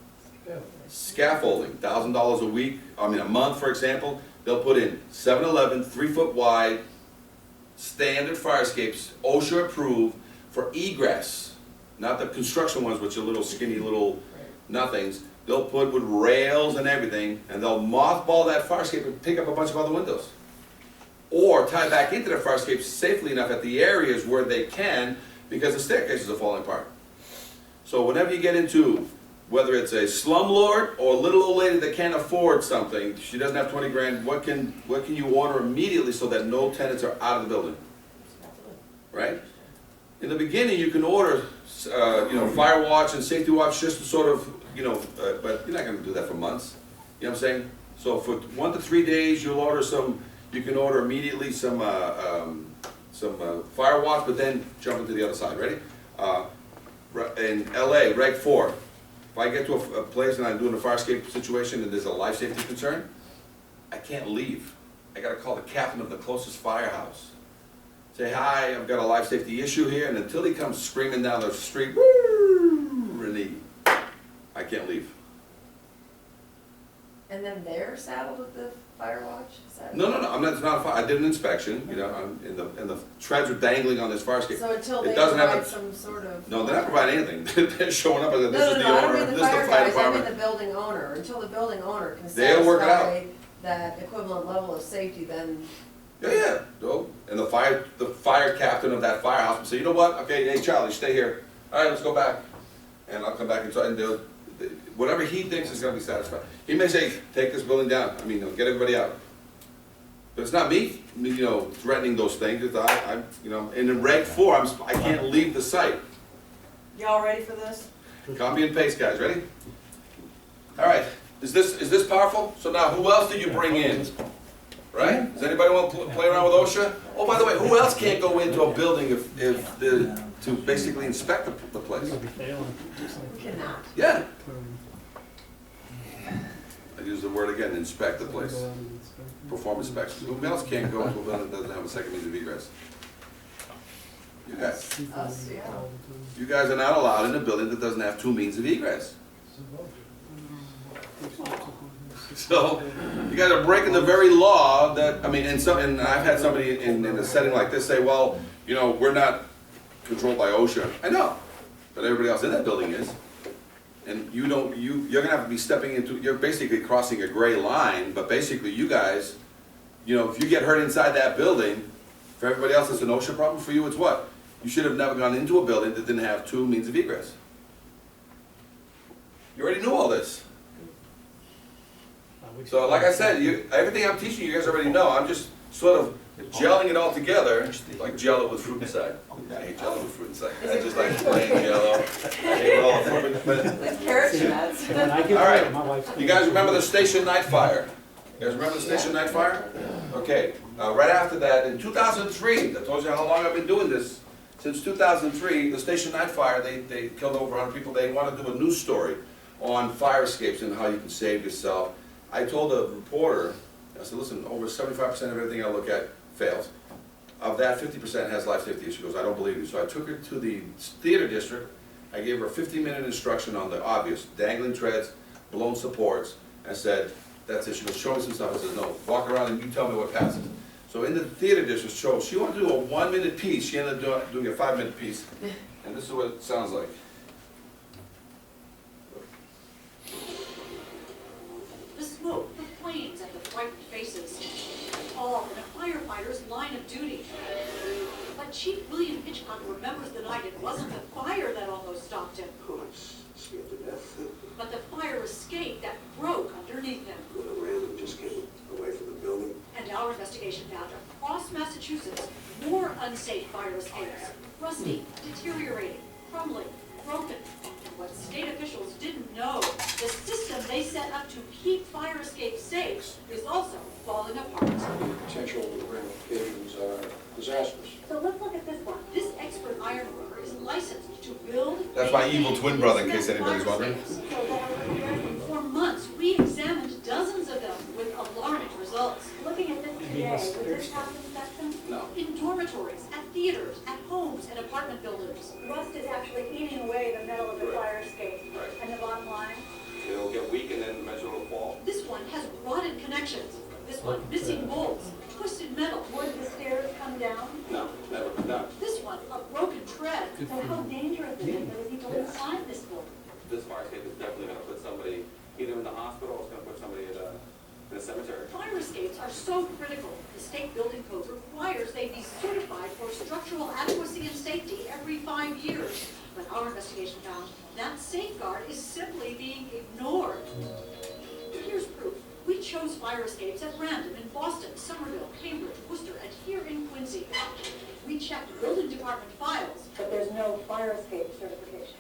Scaffolding, $1,000 a week, a month, for example. They'll put in 7-Eleven, 3-foot wide, standard fire escapes, OSHA approved for egress, not the construction ones, which are little skinny little nothings. They'll put with rails and everything, and they'll mothball that fire escape and pick up a bunch of other windows. Or tie back into their fire escapes safely enough at the areas where they can, because the staircases are falling apart. So whenever you get into, whether it's a slumlord or a little old lady that can't afford something, she doesn't have 20 grand, what can you order immediately so that no tenants are out of the building? Right? In the beginning, you can order, fire watch and safety watch just to sort of, but you're not going to do that for months. You know what I'm saying? So for 1 to 3 days, you'll order some. You can order immediately some fire watch, but then jump into the other side. Ready? In LA, Reg 4. If I get to a place and I'm doing a fire escape situation and there's a life safety concern, I can't leave. I got to call the captain of the closest firehouse. Say, hi, I've got a life safety issue here, and until he comes screaming down the street, woo, I can't leave. And then they're saddled with the fire watch? Is that? No, it's not a fire. I did an inspection, and the treads are dangling on this fire escape. So until they It doesn't have provide a- some sort of. No, they're not providing anything. They're showing up as this is the I don't owner, mean this the is the fire fire guys, I mean department. the building owner. Until the building owner can They'll work it out. satisfy that equivalent level of safety, then. Yeah. No. And the fire captain of that firehouse will say, you know what? Okay, hey Charlie, stay here. All right, let's go back. And I'll come back and they'll, whatever he thinks is going to be satisfied. He may say, take this building down. Get everybody out. But it's not me, threatening those things. It's and in Reg 4, I can't leave the site. Y'all ready for this? Copy and paste, guys. Ready? All right. Is this powerful? So now, who else did you bring in? Right? Does anybody want to play around with OSHA? Oh, by the way, who else can't go into a building to basically inspect the place? You'll be failing. We cannot. Yeah. I use the word again, inspect the place. Perform inspections. Who else can't go into a building that doesn't have a second means of egress? You guys. Us, yeah. You guys are not allowed in a building that doesn't have two means of egress. So, you guys are breaking the very law that, I mean, and I've had somebody in a setting like this say, well, you know, we're not controlled by OSHA. I know, but everybody else in that building is. And you're gonna have to be stepping into, you're basically crossing a gray line, but basically you guys, you know, if you get hurt inside that building, for everybody else it's an OSHA problem, for you it's what? You should have never gone into a building that didn't have two means of egress. You already knew all this. So like I said, everything I'm teaching you guys already know. I'm just sort of gelling it all together, like Jell-O with fruit inside. I hate Jell-O with fruit inside. I just like plain Jell-O. I hate it all from it, but- With carrot nuts. All right, you guys remember the Station Night Fire? You guys remember the Station Night Fire? Okay, right after that, in 2003, I told you how long I've been doing this. Since 2003, the Station Night Fire, they killed over 100 people. They wanted to do a news story on fire escapes and how you can save yourself. I told a reporter, I said, listen, over 75% of everything I look at fails. Of that, 50% has life safety issues. She goes, I don't believe you. So I took her to the theater district. I gave her a 15-minute instruction on the obvious, dangling treads, blown supports, and said, that's it. She goes, show me some stuff. I said, no, walk around and you tell me what passes. So in the theater district show, she wanted to do a 1-minute piece. She ended up doing a 5-minute piece. And this is what it sounds like. The smoke, the flames, and the frightened faces, all in a firefighter's line of duty. But Chief William Hitchcock remembers the night it wasn't the fire that almost stopped him, Oh, I scared to death. but the fire escape that broke underneath him. I ran and just came away from the building. And our investigation found across Massachusetts more unsafe fire escapes. Rusty, deteriorating, crumbling, broken. And what state officials didn't know, the system they set up to keep fire escapes safe is also falling apart. Potential ramifications are disastrous. So let's look at this one. This expert ironworker is licensed to build. That's my maintain, evil twin brother, in case inspect anybody's fire wondering. escapes. For months, we examined dozens of them with alarming results. Looking at this today, would this pass inspection? No. In dormitories, at theaters, at homes, and apartment buildings. Rust is actually eating away the metal of the fire escape. Right. And the bottom line? It'll get weak and then eventually it'll fall. This one has rotted connections. This one missing bolts, twisted metal. Would the stairs come down? No, never been done. This one, a broken tread. So how dangerous is it for the people inside this building? This fire escape is definitely gonna put somebody either in the hospital or it's gonna put somebody in a cemetery. Fire escapes are so critical. The state building code requires they be certified for structural adequacy and safety every 5 years. But our investigation found that safeguard is simply being ignored. Here's proof. We chose fire escapes at random in Boston, Somerville, Cambridge, Worcester, and here in Quincy. We checked building department files. But there's no fire escape certification.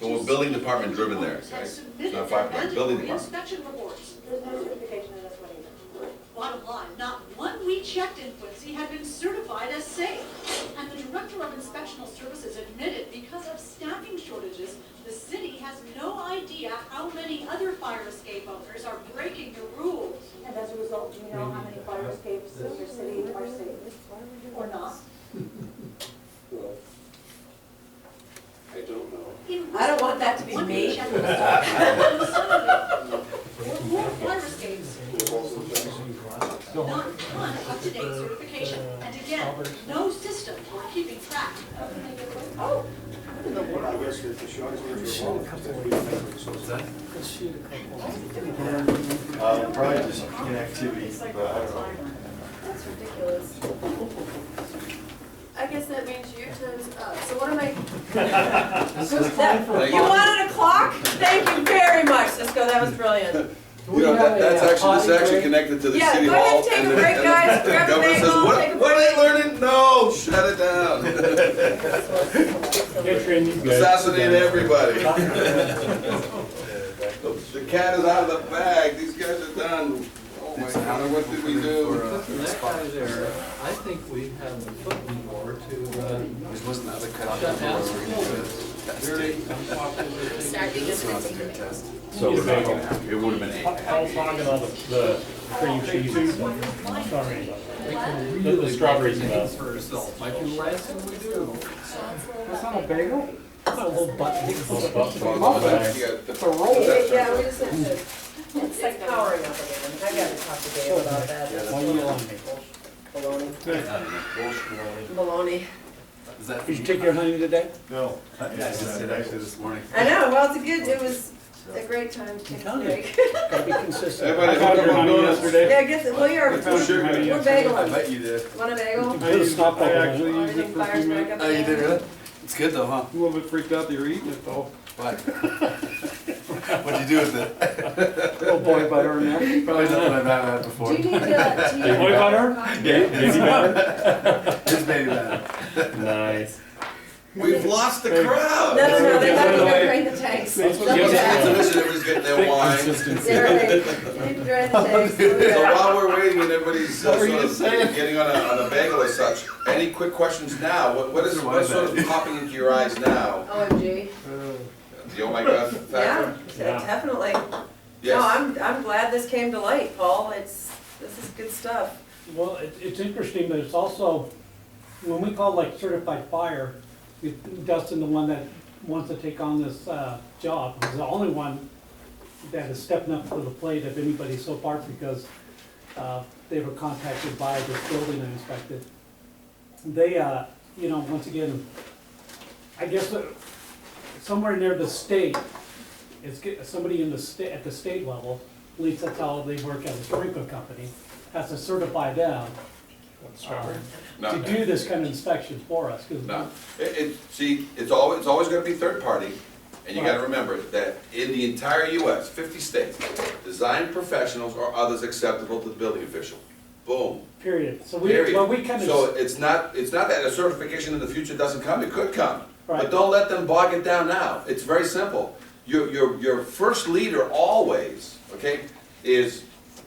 So we're building department driven there, Have right? It's submitted not their fire department, building mandatory department. inspection reports. There's no certification in this one either. Bottom line, not one we checked in Quincy had been certified as safe. And the Director of Inspectional Services admitted because of staffing shortages, the city has no idea how many other fire escape owners are breaking the rules. And as a result, do you know how many fire escapes in your city are safe or not? Well, I don't know. I don't want that to be me. More fire escapes, not one up-to-date certification. And again, no system for keeping track. Oh, I guess the shortest answer Probably just inactivity, but I don't know. that's ridiculous. I guess that means your time's up. So what am I? You wanted a clock? Thank you very much, Cisco. That was brilliant. You know, this is actually connected to the Yeah, city go ahead hall. and take and a the- break, and guys. the Grab a governor says, bagel, take a what are they learning? No, shut it down. Get trained, guys. Assassinate everybody. The cat is out of the bag. These guys are done. Oh my God, what did we do? That guy's error, I think think we have the foot more to, This wasn't the other cut off. shut down We're gonna do schools. a Very unpopular thing. Starting This one's a good test. So it would've been 8. How's talking about the cream cheese and stuff? Sorry. They can The really strawberries make and it that. for itself, like the last thing we do. That's not a bagel? It's not a little butt. It's a butt- You got the- It's a roll. Yeah, we just have to, it's like powering up again. I gotta talk to Dave about that. Why you yell at me? Baloney. Bullshit. Baloney. Is that? Did you take your honey today? No. Yeah, I just did actually this morning. I know, well, it was a great time to take a telling you. break. Gotta be consistent. Everybody I found hook your up on honey donuts. yesterday. Yeah, I guess, well, Sure. we're bageling. I bet you did. Want a bagel? You could've stopped I that actually one. used it Anything for a fires few back minutes. up Oh, you again? did really? It's good though, huh? A little bit freaked out that you're eating it though. Why? What'd you do with it? Little boy butter in there. Probably nothing I've had before. Do you need to, do you? Boy butter? Baby batter? It's maybe that. Nice. We've lost the crowd. No, they have to go drain the tanks. That's what Double gives it check. Everybody's getting their wine. They're right. They need to drain the tanks. So while we're waiting and everybody's What were sort you of saying? getting on a bagel or such, any quick questions now? What's sort of popping into your eyes now? OMG. The oh my god Yeah, factor? Yeah. definitely. No, Yes. I'm glad this came to light, Paul. This is good stuff. Well, it's interesting, but it's also, when we call like certified fire, Dustin, the one that wants to take on this job, is the only one that is stepping up to the plate of anybody so far because they were contacted by this building I inspected. They, once again, I guess somewhere near the state, somebody in the state, at the state level, at least that's how they work at a sprinkler company, has to certify them No. to do this kind of inspection for us. 'Cause No, see, it's always gonna be third party, and you gotta remember that in the entire US, 50 states, design professionals or others acceptable to the building official. Boom, Period. So period. we kind So of, it's not that a certification in the future doesn't come, it could come. But right, don't let them bog it down now. It's very simple. Your first leader always, okay, is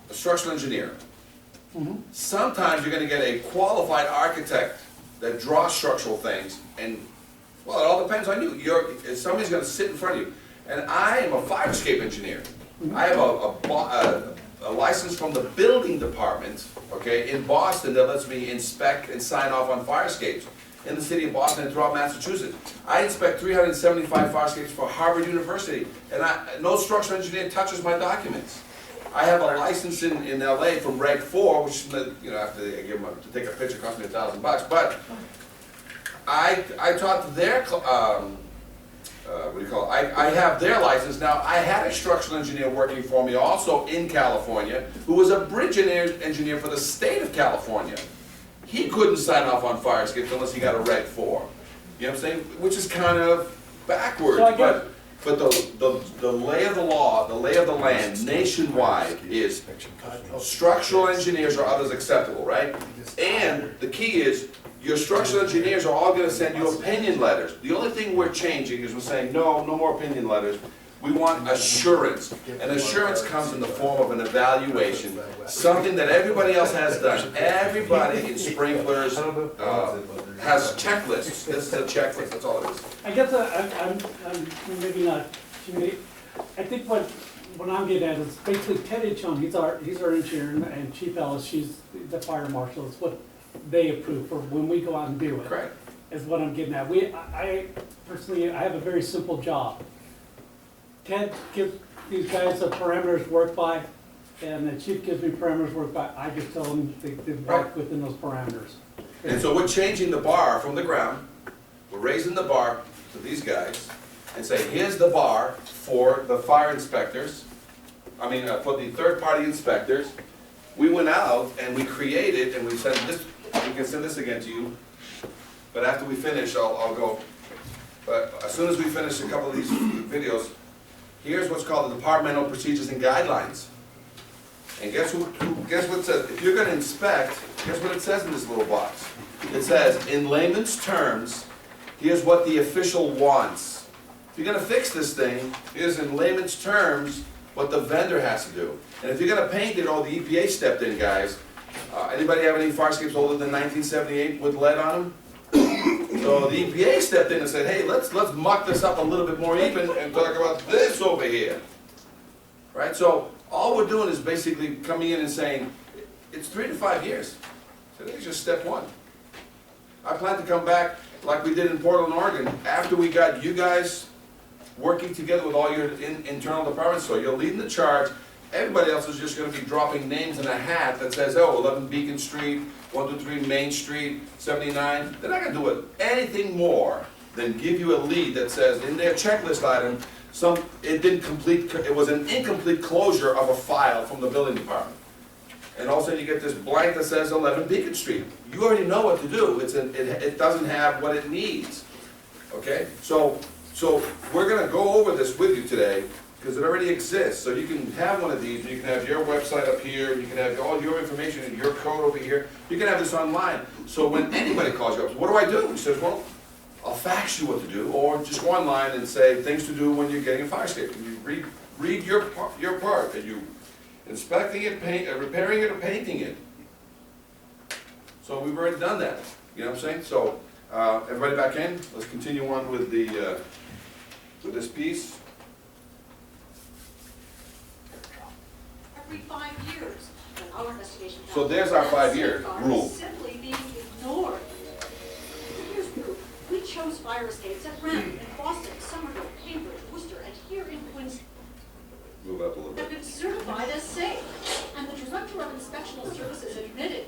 a structural engineer. Mhm. Sometimes you're gonna get a qualified architect that draws structural things, and, well, it all depends on you. Somebody's gonna sit in front of you. And I am a fire escape engineer. I have a license from the building department, okay, in Boston that lets me inspect and sign off on fire escapes in the city of Boston and throughout Massachusetts. I inspect 375 fire escapes for Harvard University, and no structural engineer touches my documents. I have a license in LA from Reg 4, which, after I give them to take a picture, cost me $1,000, but I taught their, I have their license. Now, I had a structural engineer working for me also in California, who was a bridge engineer for the state of California. He couldn't sign off on fire escapes unless he got a Reg 4. You know what I'm saying? Which is kind of backwards, So I guess- but the lay of the law, the lay of the land nationwide is structural engineers or others acceptable, right? And the key is, your structural engineers are all gonna send you opinion letters. The only thing we're changing is we're saying, no more opinion letters. We want assurance. And assurance comes in the form of an evaluation, something that everybody else has done. Everybody in sprinklers has checklists. This is a checklist, that's all it is. I guess I'm maybe not, I think what I'm getting at is basically Ted Hitchon, he's our engineer, and Chief Ellis, she's the fire marshal, it's what they approve for when we go out and do it. Correct. Is what I'm getting at. I personally, I have a very simple job. Ted gives these guys the parameters to work by, and the chief gives me parameters to work by. I just tell them they work within those parameters. And so we're changing the bar from the ground, we're raising the bar to these guys, and say, here's the bar for the fire inspectors, for the third-party inspectors. We went out and we created, and we sent this, we can send this again to you, but after we finish, I'll go. But as soon as we finish a couple of these videos, here's what's called the Departmental Procedures and Guidelines. And guess what it says? If you're gonna inspect, guess what it says in this little box? It says, in layman's terms, here's what the official wants. If you're gonna fix this thing, here's in layman's terms what the vendor has to do. And if you're gonna paint it, the EPA stepped in, guys. Anybody have any fire escapes older than 1978 with lead on them? So the EPA stepped in and said, hey, let's muck this up a little bit more even and talk about this over here. Right, so all we're doing is basically coming in and saying, it's 3 to 5 years. So that's just step one. I plan to come back like we did in Portland, Oregon, after we got you guys working together with all your internal departments, so you're leading the charge. Everybody else is just gonna be dropping names in a hat that says, oh, 11 Beacon Street, 123 Main Street, 79. They're not gonna do it anything more than give you a lead that says in their checklist item, it was an incomplete closure of a file from the building department. And all of a sudden you get this blank that says 11 Beacon Street. You already know what to do. It doesn't have what it needs. Okay? So we're gonna go over this with you today, because it already exists. So you can have one of these, and you can have your website up here, and you can have all your information and your code over here. You can have this online. So when anybody calls you up, what do I do? He says, well, I'll fax you what to do, or just go online and say things to do when you're getting a fire escape. And you read your part, and you inspecting it, repairing it, or painting it. So we've already done that. You know what I'm saying? So everybody back in. Let's continue on with the with this piece. Every 5 years, when our investigation found So there's our that 5-year safeguard rule. is simply being ignored. Here's proof. We chose fire escapes at random in Boston, Somerville, Cambridge, Worcester, and here in Quincy Move up a little have bit. been certified as safe. And the Director of Inspectional Services admitted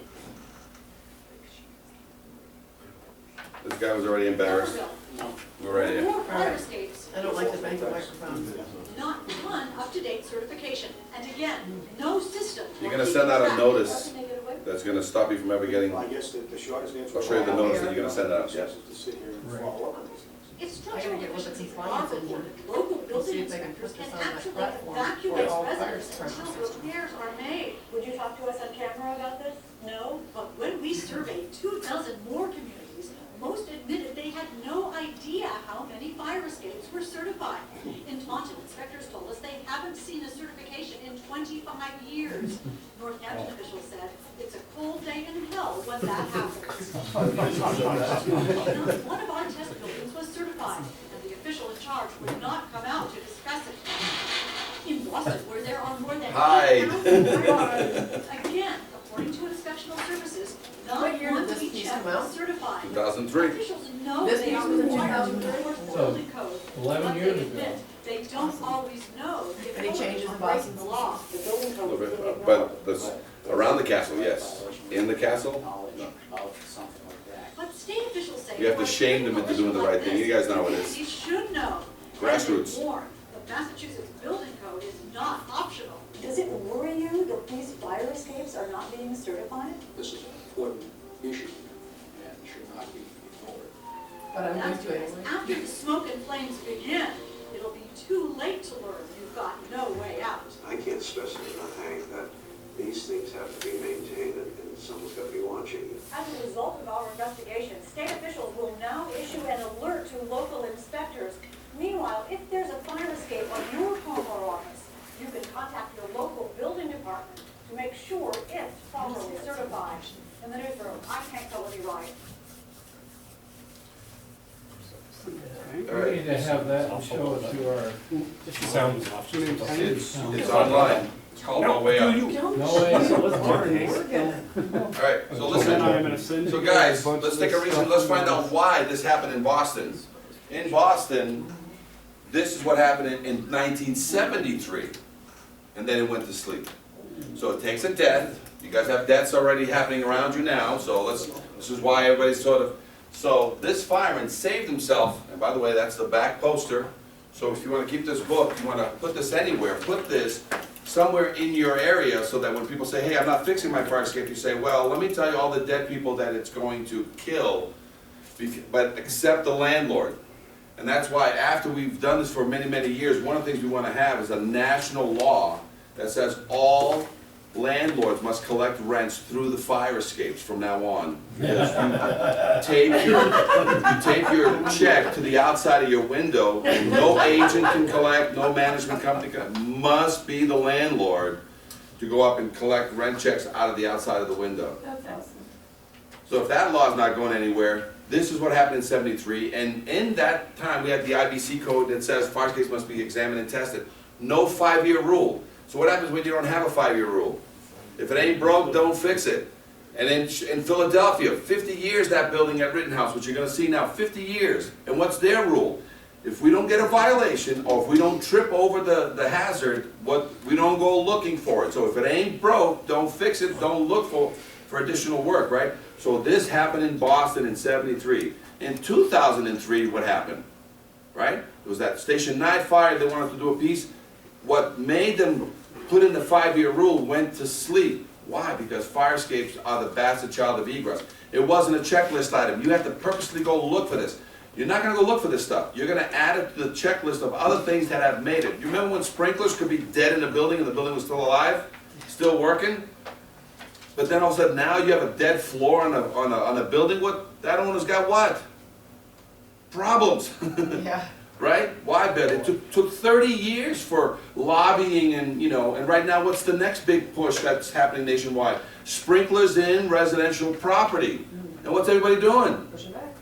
This guy was already embarrassed. Somerville, We're right here. more fire escapes. I don't like the bank microphones. Not one up-to-date certification. And again, no system. You're gonna send out a How notice can they get away with it? that's gonna stop you from ever getting, I guess the shortest answer. I'll show you the notice that you're gonna send out. Yes, is to sit here and follow up on these things. If I structural gotta get with the deficiencies are compliance reported, engine. local See building if they can inspectors put can this on that actually platform evacuate for all fire residents until premises. repairs are made. Would you talk to us on camera about this? No? But when we surveyed 24 more communities, most admitted they had no idea how many fire escapes were certified. In Taunton, inspectors told us they haven't seen a certification in 25 years. Northampton officials said it's a cold day in hell when that happens. Not one of our test buildings was certified, and the official in charge would not come out to discuss it. In Boston, where there are more than Hide. 8,000 firefighters, again, according to inspectional services, not What year one did this we piece checked come out? was certified. 2003. Officials know This they piece are was in required to 2003? enforce the building code, 11 but years they ago. admit they don't always know if Any changes are in breaking Boston? the law. The building A code little is bit, being but this, around the castle, yes. In the castle, no. But state officials say. You have to shame them into doing the right thing. You guys know how it is. Communities should know. Grassroots. And they warn, the Massachusetts building code is not optional. Does it worry you that these fire escapes are not being certified? This is an important issue and should not be ignored. But I'm going That's to because anyway. after the smoke and flames begin, it'll be too late to learn you've got no way out. I can't stress enough, Hank, that these things have to be maintained and someone's got to be watching. As a result of our investigation, state officials will now issue an alert to local inspectors. Meanwhile, if there's a fire escape on your home or office, you can contact your local building department to make sure it's properly certified. In the newsroom, I'm Hank Sullivan Wright. All right. need to have that and show it to our. Sounds. It's online. It's called No Way Out. No way. So let's All right, so listen. So guys, let's take a reason, let's find out why this happened in Boston. In Boston, this is what happened in 1973. And then it went to sleep. So it takes a death. You guys have deaths already happening around you now, so this is why everybody's sort of, so this fireman saved himself, and by the way, that's the back poster. So if you want to keep this book, you want to put this anywhere, put this somewhere in your area so that when people say, hey, I'm not fixing my fire escape, you say, well, let me tell you all the dead people that it's going to kill, but except the landlord. And that's why after we've done this for many, many years, one of the things we want to have is a national law that says all landlords must collect rents through the fire escapes from now on. You tape your check to the outside of your window, and no agent can collect, no management company can, must be the landlord to go up and collect rent checks out of the outside of the window. That's awesome. So if that law is not going anywhere, this is what happened in '73, and in that time, we had the IBC code that says fire escapes must be examined and tested. No 5-year rule. So what happens when you don't have a 5-year rule? If it ain't broke, don't fix it. And in Philadelphia, 50 years that building at Rittenhouse, which you're gonna see now, 50 years. And what's their rule? If we don't get a violation, or if we don't trip over the hazard, we don't go looking for it. So if it ain't broke, don't fix it, don't look for additional work, right? So this happened in Boston in '73. In 2003, what happened, right? It was that Station 9 fire, they wanted to do a piece. What made them put in the 5-year rule went to sleep. Why? Because fire escapes are the bastard child of egress. It wasn't a checklist item. You have to purposely go look for this. You're not gonna go look for this stuff. You're gonna add it to the checklist of other things that have made it. You remember when sprinklers could be dead in a building and the building was still alive? Still working? But then all of a sudden now you have a dead floor on a building. What, that owner's got what? Problems. Yeah. Right? Why, Ben? It took 30 years for lobbying and, you know, and right now what's the next big push that's happening nationwide? Sprinklers in residential property. And what's everybody doing? Pushing back.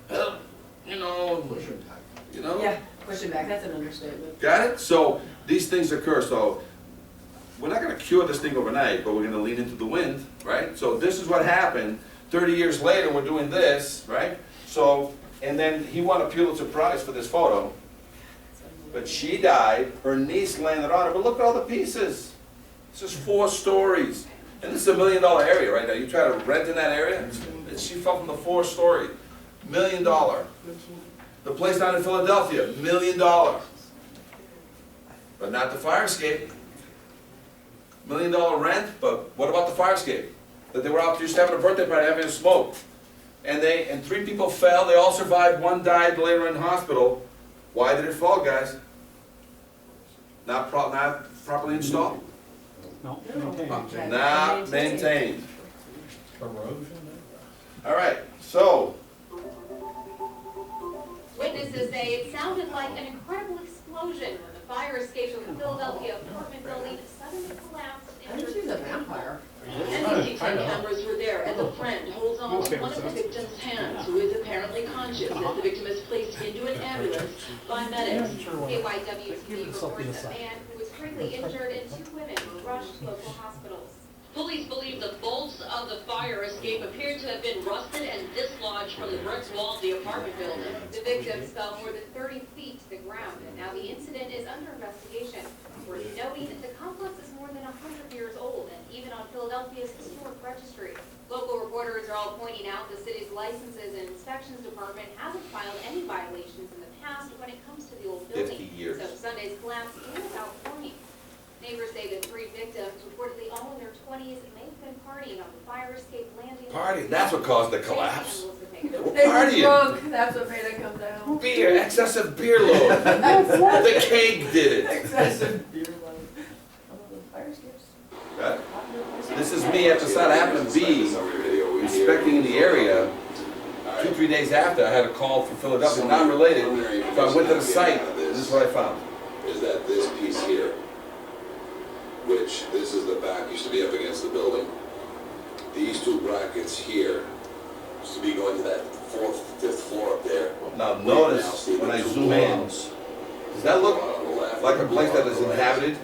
You know, Yeah, pushing back, that's an understatement. Got it? So these things occur, so we're not gonna cure this thing overnight, but we're gonna lean into the wind, right? So this is what happened. 30 years later, we're doing this, right? So, and then he won a Pulitzer Prize for this photo. But she died, her niece landed on her, but look at all the pieces. This is 4 stories. And this is $1 million area right now. You try to rent in that area, she fell from the 4th story. $1 million. The place down in Philadelphia, $1 million. But not the fire escape. $1 million rent, but what about the fire escape? That they were out just having a birthday party, having a smoke. And 3 people fell, they all survived, 1 died later in hospital. Why did it fall, guys? Not properly installed? No, maintained. Not maintained. All right, so. Witnesses say it sounded like an incredible explosion when the fire escape from the Philadelphia apartment building suddenly collapsed. I think she's a vampire. NBC 10 cameras were there as a friend holds on to one of the victim's hands, who is apparently conscious as the victim is placed into an ambulance by medics. KYWTV reports a man who was critically injured and 2 women were rushed to local hospitals. Police believe the bolts of the fire escape appear to have been rusted and dislodged from the brick wall of the apartment building. The victims fell more than 30 feet to the ground, and now the incident is under investigation. Worth noting, the complex is more than 100 years old, and even on Philadelphia's historic registry. Local reporters are all pointing out the city's licenses and inspections department hasn't filed any violations in the past when it comes to the old building. 50 years. So Sunday's collapse came without warning. Neighbors say the 3 victims, reportedly all in their 20s, may have been partying on the fire escape landing. Partying, that's what caused the collapse. They were Partying. drunk, that's what made it come down. Beer, excessive beer load. The cake did it. Excessive beer load. Oh, the fire escapes. Right? This is me at the site. I happened to be inspecting in the area. 2-3 days after, I had a call from Philadelphia, not related. So I went to the site, and this is what I found. Is that this piece here, which this is the back, used to be up against the building. These 2 brackets here used to be going to that 4th, 5th floor up there. Now notice when I zoom in, does that look like a place that is inhabited?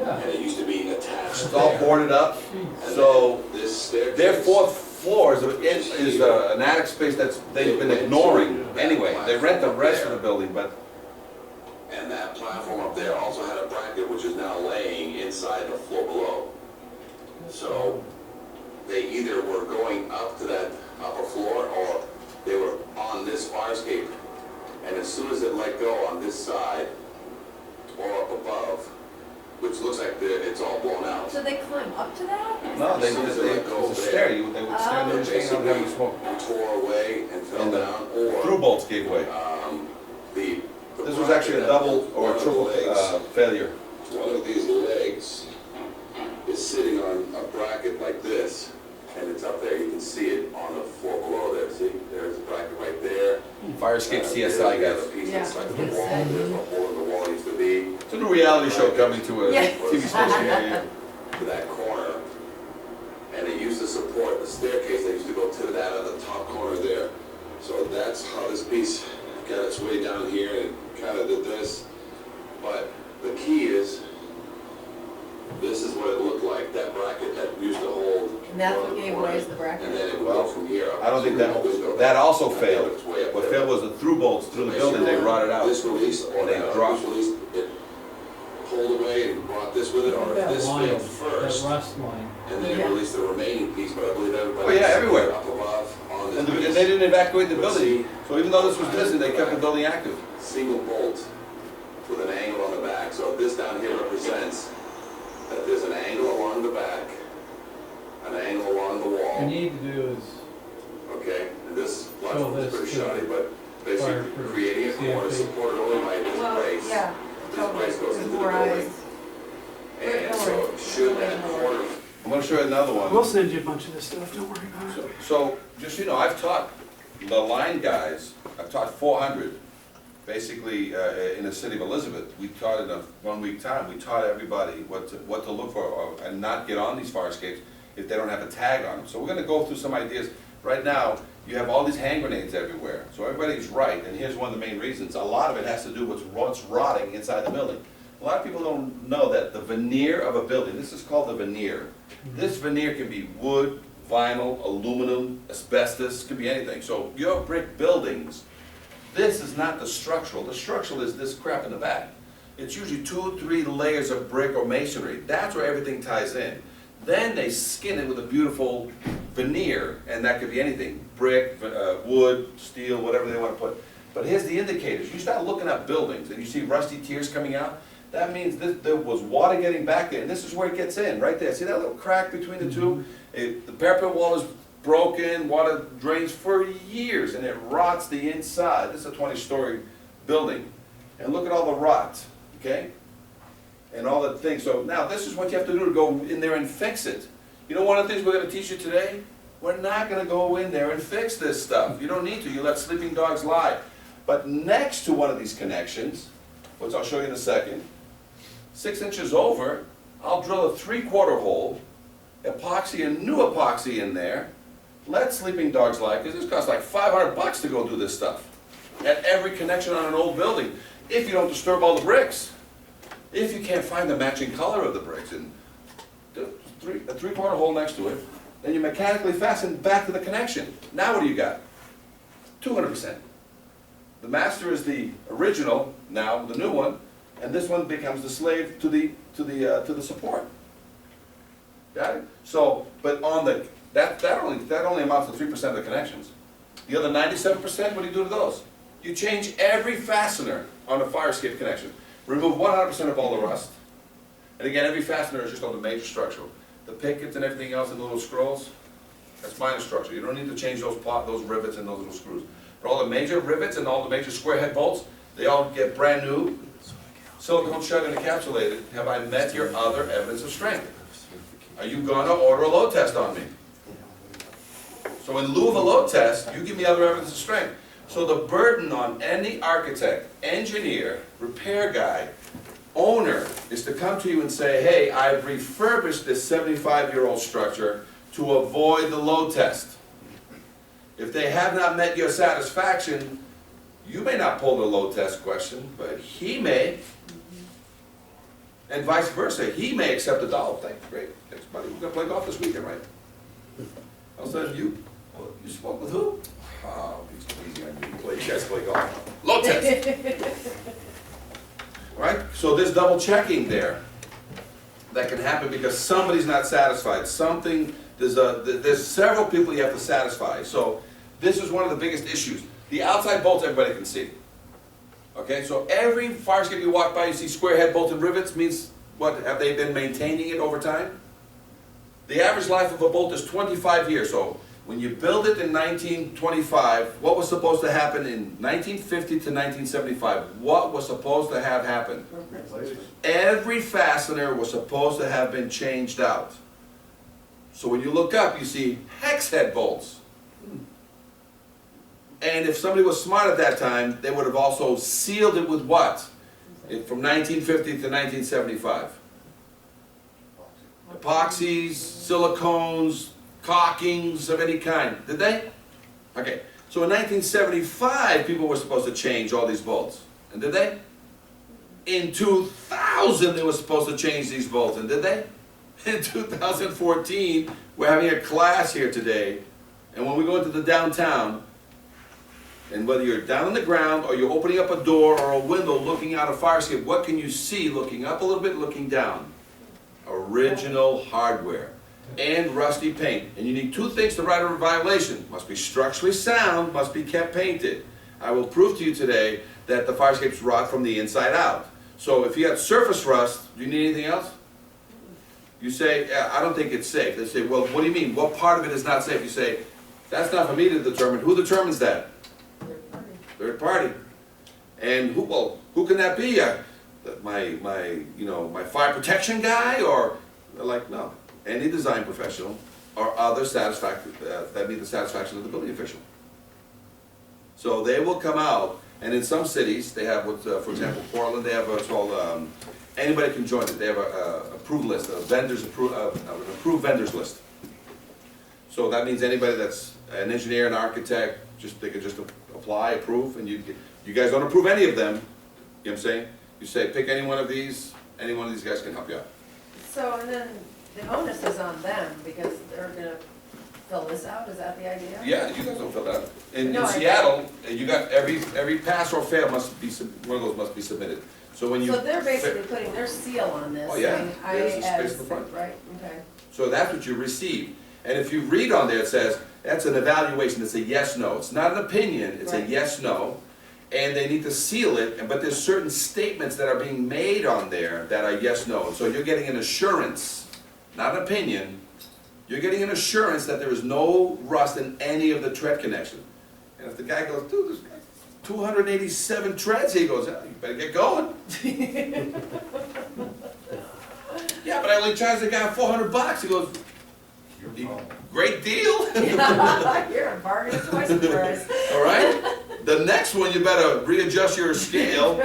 And it used to be attached. It's all boarded up. So This staircase. their 4th floor is an attic space that's they've been ignoring. Anyway, they rent the rest of the building, but And that platform up there also had a bracket which is now laying inside the floor below. So they either were going up to that upper floor or they were on this fire escape. And as soon as it let go on this side or up above, which looks like it's all blown out. So they climb up to that? no, they would stare. They would stand there and hang out having smoke. Tore away and fell down, or Through bolts gave way. This was actually a double or a triple failure. One of these legs is sitting on a bracket like this, and it's up there. You can see it on the floor below there. See, there's a bracket right there. Fire escape CSI, guys. Piece that's like the wall. There's a hole in the wall used to be. It's a new reality show coming to a Yeah. TV station area. To that corner, building, that also failed. What failed was the through bolts through the building, they rotted out. This release or And they that dropped. release, it pulled away and brought this with it, or if this failed first, rust line. and then it released the remaining piece, but I believe everybody. Oh, yeah, everywhere. Up above on And this. they didn't evacuate the building, so even though this was missing, they kept the building active. Single bolt with an angle on the back, so this down here represents that there's an angle along the back, an angle along the wall. What you need to do is Okay, and this Show platform is this pretty to shoddy, but basically fire creating a corner CFP. supported only by this Well, brace. yeah, This brace goes into the more building. eyes. And so should that corner, I'm gonna show you another one. We'll send you a bunch of this stuff, don't worry about it. So, just so you know, I've taught the line guys, I've taught 400, basically, in the city of Elizabeth. We taught in a 1 week time, we taught everybody what to look for and not get on these fire escapes if they don't have a tag on them. So we're gonna go through some ideas. Right now, you have all these hand grenades everywhere, so everybody's right, and here's one of the main reasons. A lot of it has to do with what's rotting inside the building. A lot of people don't know that the veneer of a building, this is called the veneer. This veneer can be wood, vinyl, aluminum, asbestos, could be anything. So your brick buildings, this is not the structural. The structural is this crap in the back. It's usually 2 or 3 layers of brick or masonry. That's where everything ties in. Then they skin it with a beautiful veneer, and that could be anything, brick, wood, steel, whatever they want to put. But here's the indicators. You start looking at buildings and you see rusty tears coming out, that means there was water getting back there, and this is where it gets in, right there. See that little crack between the two? The parapet wall is broken, water drains for years, and it rots the inside. This is a 20-story building. And look at all the rot, okay? And all the things. So now this is what you have to do to go in there and fix it. You know one of the things we're going to teach you today? We're not going to go in there and fix this stuff. You don't need to. You let sleeping dogs lie. But next to one of these connections, which I'll show you in a second, 6 inches over, I'll drill a 3/4 hole, epoxy a new epoxy in there, let sleeping dogs lie, because this costs like $500 to go do this stuff. At every connection on an old building, if you don't disturb all the bricks. If you can't find the matching color of the bricks, and a 3/4 hole next to it, then you mechanically fasten back to the connection. Now what do you got? 200%. The master is the original, now the new one, and this one becomes the slave to the support. Got it? So, but on the that only amounts to 3% of the connections. The other 97%, what do you do to those? You change every fastener on a fire escape connection. Remove 100% of all the rust. And again, every fastener is just on the major structural. The pickets and everything else and the little scrolls, that's minor structure. You don't need to change those rivets and those little screws. But all the major rivets and all the major square head bolts, they all get brand new, silicone shut and encapsulated. Have I met your other evidence of strength? Are you gonna order a load test on me? So in lieu of a load test, you give me other evidence of strength. So the burden on any architect, engineer, repair guy, owner, is to come to you and say, hey, I've refurbished this 75-year-old structure to avoid the load test. If they have not met your satisfaction, you may not pull the load test question, but he may. And vice versa, he may accept the dollar. Thanks, great, thanks buddy, we're gonna play golf this weekend, right? All of a sudden, you spoke with who? Oh, he's easy on you, you guys play golf. Load test. Right? So there's double checking there that can happen because somebody's not satisfied. There's several people you have to satisfy. So this is one of the biggest issues. The outside bolts everybody can see. Okay, so every fire escape you walk by, you see square head bolted rivets, means what, have they been maintaining it over time? The average life of a bolt is 25 years. So when you build it in 1925, what was supposed to happen in 1950 to 1975? What was supposed to have happened? Every fastener was supposed to have been changed out. So when you look up, you see hex head bolts. And if somebody was smart at that time, they would have also sealed it with what? From 1950 to 1975. Epoxies, silicones, caulkings of any kind. Did they? Okay. So in 1975, people were supposed to change all these bolts. And did they? In 2000, they were supposed to change these bolts. And did they? In 2014, we're having a class here today And when we go into the downtown, and whether you're down on the ground or you're opening up a door or a window looking out a fire escape, what can you see looking up a little bit, looking down? Original hardware and rusty paint. And you need two things to write a violation. Must be structurally sound, must be kept painted. I will prove to you today that the fire escapes rot from the inside out. So if you have surface rust, do you need anything else? You say, yeah, I don't think it's safe. They say, well, what do you mean? What part of it is not safe? You say, that's not for me to determine. Who determines that? Third party. And who can that be? My fire protection guy? Or, they're like, no. Any design professional or other that meet the satisfaction of the building official. So they will come out, and in some cities, they have what, for example, Portland, they have what's called, anybody can join it. They have a approved list, an approved vendors list. So that means anybody that's an engineer, an architect, they can just apply, approve, and you guys don't approve any of them, you know what I'm saying? You say, pick any one of these guys can help you out. So, and then the onus is on them, because they're gonna fill this out, is that the idea? Yeah, you guys don't fill that out. In No, Seattle, you got every pass or fail must be, one of those must be submitted. So when you. So they're basically putting their seal on this, Oh, yeah. saying, There's a space in the as, front. right, okay. So that's what you receive. And if you read on there, it says, that's an evaluation, it's a yes, no. It's not an opinion, it's a Right. yes, no. And they need to seal it, but there's certain statements that are being made on there that are yes, no. So you're getting an assurance, not an opinion. You're getting an assurance that there is no rust in any of the tread connection. And if the guy goes, dude, there's 287 treads, he goes, oh, you better get going. Yeah, but I only charged the guy $400. He goes, great deal. You're a bargain twice the price. All right? The next one, you better readjust your scale. You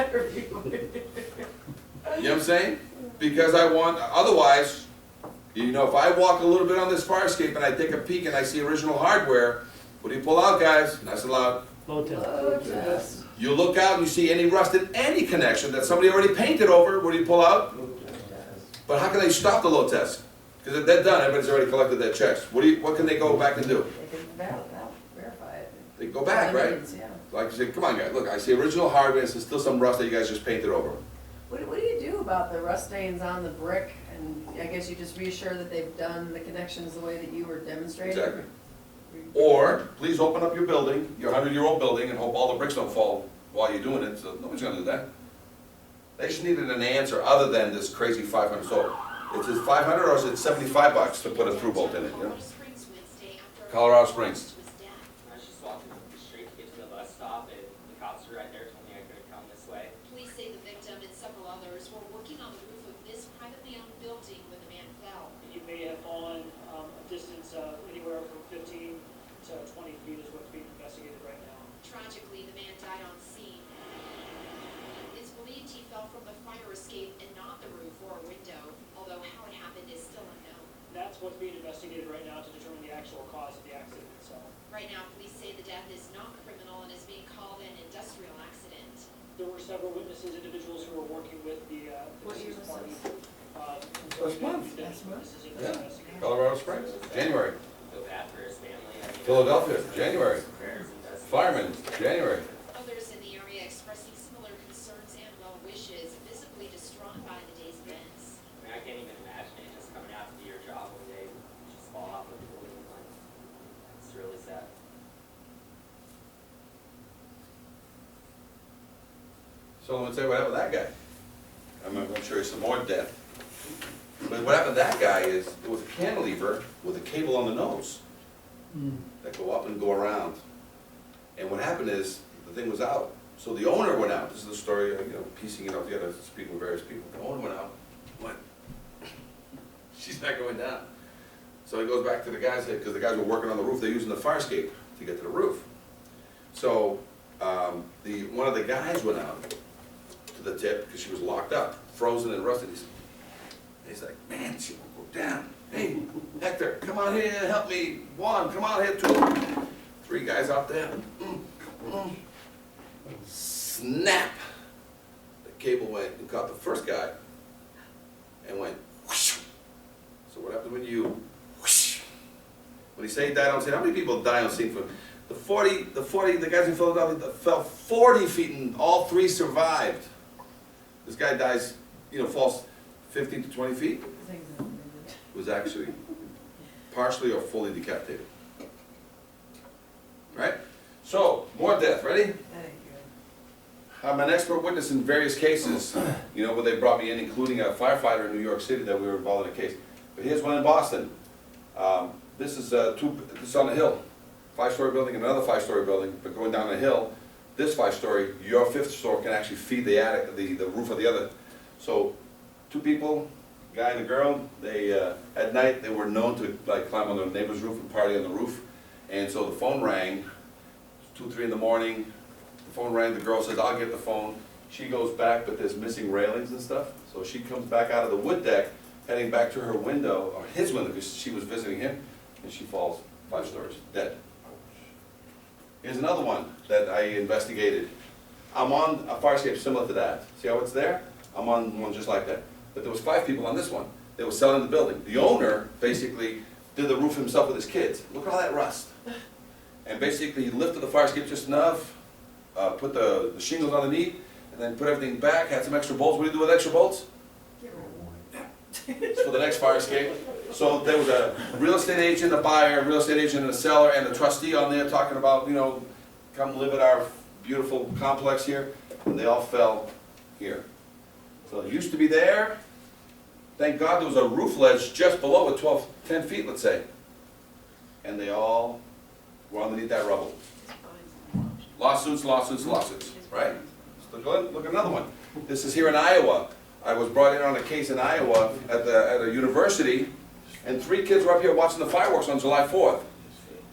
know what I'm saying? Because otherwise, if I walk a little bit on this fire escape and I take a peek and I see original hardware, what do you pull out, guys? Nice and loud. Low test. You look out and you see any rust in any connection that somebody already painted over, what do you pull out? But how can they stop the low test? Because if they're done, everybody's already collected their checks. What can they go back and do? They can verify it. They go back, right? Yeah. Like you say, come on, guys, look, I see original hardware, and there's still some rust that you guys just painted over. What do you do about the rust stains on the brick? And I guess you just reassure that they've done the connections the way that you were demonstrating? Exactly. Or, please open up your building, your 100-year-old building, and hope all the bricks don't fall while you're doing it, so nobody's gonna do that. They just needed an answer other than this crazy 500, so, is it 500 or is it $75 to put a through bolt in it, you know? Colorado Springs. I was just walking up the street to get to the bus stop, and the cops were right there, told me I couldn't come this way. Police say the victim and several others were working on the roof of this privately owned building when the man fell. He may have fallen a distance anywhere from 15 to 20 feet is what's being investigated right now. Tragically, the man died on scene. It's believed he fell from the fire escape and not the roof or a window, although how it happened is still unknown. That's what's being investigated right now to determine the actual cause of the accident itself. Right now, police say the death is not criminal and is being called an industrial accident. There were several witnesses, individuals who were working with the What year deceased was party. Last month. Witnesses in this Yeah. investigation. Colorado Springs, January. Feel bad for his family. I mean, Philadelphia, January. prayers and that's- Firemen, January. Others in the area expressing similar concerns and well wishes, visibly distraught by the day's events. I mean, I can't even imagine it just coming out to do your job one day, just fall off of the building. Like, it's really sad. So let's say what happened to that guy. I'm going to show you some more death. But what happened to that guy is, it was a cantilever with a cable on the nose that go up and go around. And what happened is, the thing was out. So the owner went out. This is the story, piecing it all together, speaking with various people. The owner went out, she's not going down. So he goes back to the guys, because the guys were working on the roof, they're using the fire escape to get to the roof. So one of the guys went out to the tip, because she was locked up, frozen and rusted. He's like, man, she won't go down. Hey, Hector, come on here, help me. One, come on here, two. 3 guys out there. Snap! The cable went and caught the first guy and went whoosh. So what happens when you whoosh? When he say he died on scene, how many people die on scene for, the guys in Philadelphia that fell 40 feet and all 3 survived. This guy dies, falls 15 to 20 feet. Was actually partially or fully decapitated. Right? So, more death, ready? I'm an expert witness in various cases, where they brought me in, including a firefighter in New York City that we were involved in a case. But here's one in Boston. This is this is on a hill. 5-story building and another 5-story building, but going down a hill, this 5-story, your 5th story can actually feed the attic, the roof of the other. So, 2 people, guy and a girl, they, at night, they were known to like climb on their neighbor's roof and party on the roof. And so the phone rang, 2, 3 in the morning, the phone rang, the girl says, I'll get the phone. She goes back, but there's missing railings and stuff. So she comes back out of the wood deck, heading back to her window, or his window, because she was visiting him, and she falls 5 stories, dead. Here's another one that I investigated. I'm on a fire escape similar to that. See how it's there? I'm on one just like that. But there was 5 people on this one. They were selling the building. The owner basically did the roof himself with his kids. Look at all that rust. And basically he lifted the fire escape just enough, put the shingles underneath, and then put everything back, had some extra bolts. What do you do with extra bolts? It's for the next fire escape. So there was a real estate agent, a buyer, a real estate agent, and a seller, and a trustee on there talking about, come live at our beautiful complex here. And they all fell here. So it used to be there. Thank God there was a roof ledge just below it, 10 feet, let's say. And they all were underneath that rubble. Lawsuits, lawsuits, lawsuits, right? Look at another one. This is here in Iowa. I was brought in on a case in Iowa at a university, and 3 kids were up here watching the fireworks on July 4th.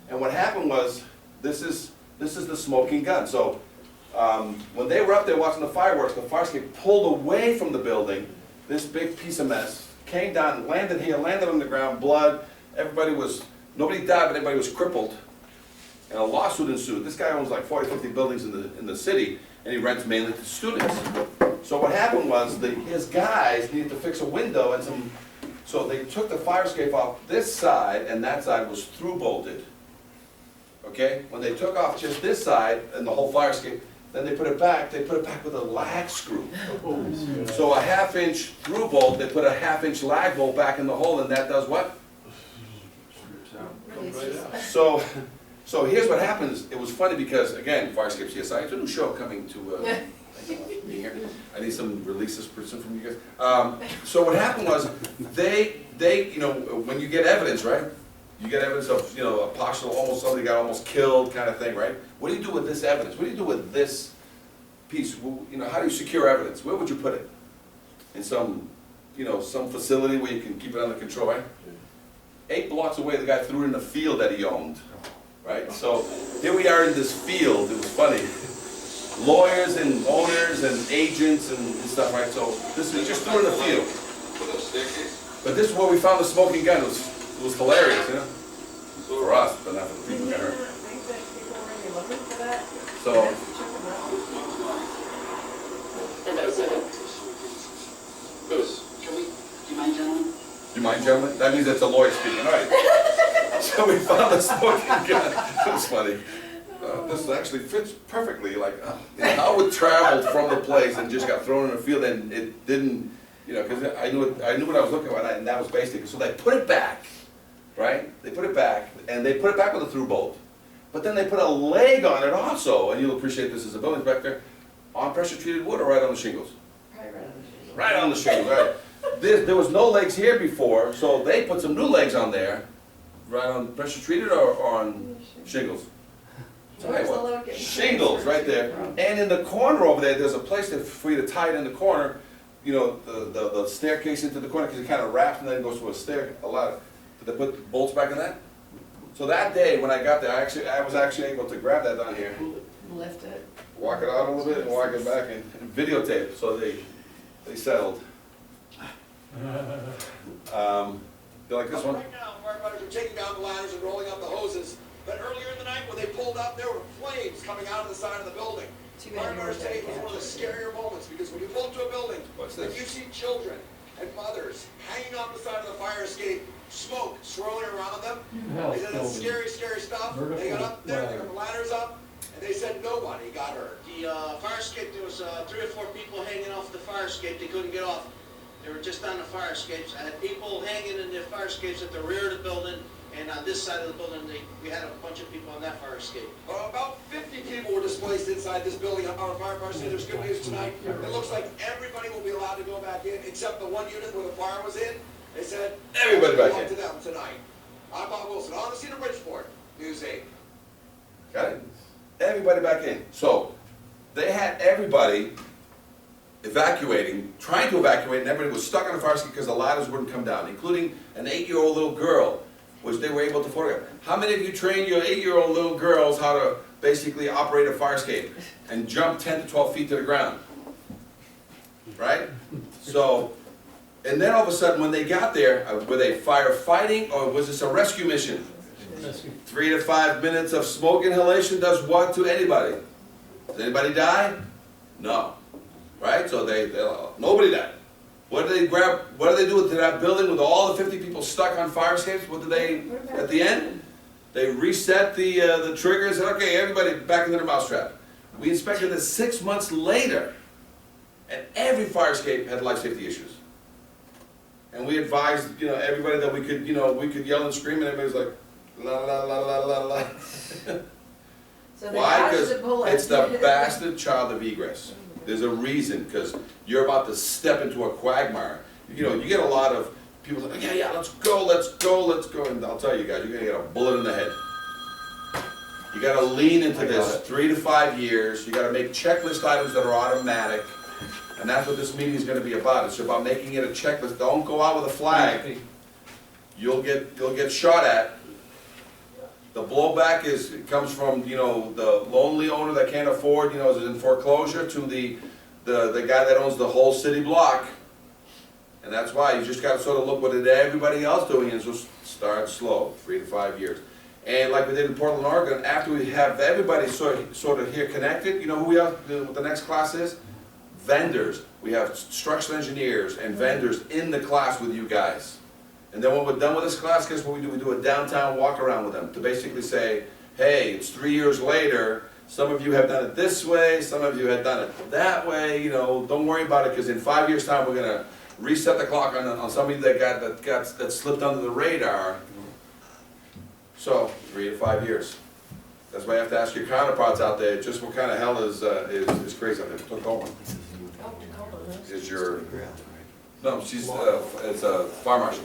And what happened was, this is the smoking gun. So when they were up there watching the fireworks, the fire escape pulled away from the building, this big piece of mess, came down, landed here, landed on the ground, blood, nobody died, but everybody was crippled. And a lawsuit ensued. This guy owns like 40, 50 buildings in the city, and he rents mainly to students. So what happened was, his guys needed to fix a window and so they took the fire escape off this side, and that side was through bolted. Okay? When they took off just this side and the whole fire escape, then they put it back with a lag screw. So a 1/2 inch through bolt, they put a 1/2 inch lag bolt back in the hole, and that does what? So here's what happens. It was funny because, again, Fire Escape CSI, it's a new show coming to me here. I need some releases person from you guys. So what happened was, they when you get evidence, right? You get evidence of, a partial, somebody got almost killed kind of thing, right? What do you do with this evidence? What do you do with this piece? How do you secure evidence? Where would you put it? In some facility where you can keep it under control, right? 8 blocks away, the guy threw it in a field that he owned, right? So here we are in this field. It was funny. Lawyers and owners and agents and stuff, right? So he just threw it in the field. But this is where we found the smoking gun. It was hilarious, for us, but not for the people who got hurt. So. Do you mind, gentlemen? That means it's a lawyer speaking. All right. So we found the smoking gun. It was funny. This actually fits perfectly. How it traveled from the place and just got thrown in the field, and it didn't, because I knew what I was looking at, and that was basically. So they put it back, right? They put it back, and they put it back with a through bolt. But then they put a leg on it also, and you'll appreciate this as a building inspector, on pressure treated wood or right on the shingles? Right on the shingles, right. There was no legs here before, so they put some new legs on there, right on pressure treated or on shingles? Shingles, right there. And in the corner over there, there's a place for you to tie it in the corner, the staircase into the corner, because it kind of wraps and then goes to a stair, Did they put bolts back in that? So that day, when I got there, I was actually able to grab that down here. Lift it. Walk it out a little bit and walk it back and videotape, so they settled. You like this one? Right now, firefighters are taking down the ladders and rolling up the hoses. But earlier in the night, when they pulled up, there were flames coming out of the side of the building. Firefighters say it was one of the scarier moments, because when you pull up to a building, and you see children, and mothers hanging off the side of the fire escape, smoke swirling around them. Hell, They said that's building. scary, scary stuff. They got up there, they got the ladders up, and they said nobody got hurt. The fire escape, there was 3 or 4 people hanging off the fire escape. They couldn't get off. They were just on the fire escapes. I had people hanging in the fire escapes at the rear of the building, and on this side of the building, we had a bunch of people on that fire escape. About 50 people were displaced inside this building. Our firefighter said there's good news tonight. It looks like everybody will be allowed to go back in, except the one unit where the fire was in. They said Everybody back belong in. to them tonight. I'm Bob Wilson, on the scene of Bridgeport, News 8. Got it? Everybody back in. So, they had everybody evacuating, trying to evacuate, and everybody was stuck on the fire escape because the ladders wouldn't come down, including an 8-year-old little girl, which they were able to photograph. How many of you trained your 8-year-old little girls how to basically operate a fire escape and jump 10 to 12 feet to the ground? Right? So, and then all of a sudden when they got there, were they firefighting or was this a rescue mission? 3 to 5 minutes of smoke inhalation does what to anybody? Does anybody die? No. Right? So nobody died. What did they grab? What did they do to that building with all the 50 people stuck on fire escapes? What did they, at the end? They reset the triggers and okay, everybody back into their mousetrap. We inspected this 6 months later, and every fire escape had life safety issues. And we advised, everybody that we could yell and scream, and everybody's like, la la la la la la. So they Why? dodged Because the bullet. it's the bastard child of egress. There's a reason, because you're about to step into a quagmire. You get a lot of people like, yeah, let's go, and I'll tell you guys, you're gonna get a bullet in the head. You gotta lean into this 3 to 5 years, you gotta make checklist items that are automatic, and that's what this meeting is gonna be about. It's about making it a checklist. Don't go out with a flag. You'll get shot at. The blowback comes from, the lonely owner that can't afford, is in foreclosure, to the guy that owns the whole city block. And that's why you just gotta sort of look what everybody else doing and just start slow, 3 to 5 years. And like we did in Portland, Oregon, after we have everybody sort of here connected, who we have, what the next class is? Vendors. We have structural engineers and vendors in the class with you guys. And then when we're done with this class, guess what we do? We do a downtown walk around with them to basically say, hey, it's 3 years later, some of you have done it this way, some of you have done it that way, don't worry about it, because in 5 years' time we're gonna reset the clock on somebody that slipped under the radar. So, 3 to 5 years. That's why you have to ask your counterparts out there, just what kind of hell is crazy out there. Tacoma. Is your, no, she's, it's a fire marshal.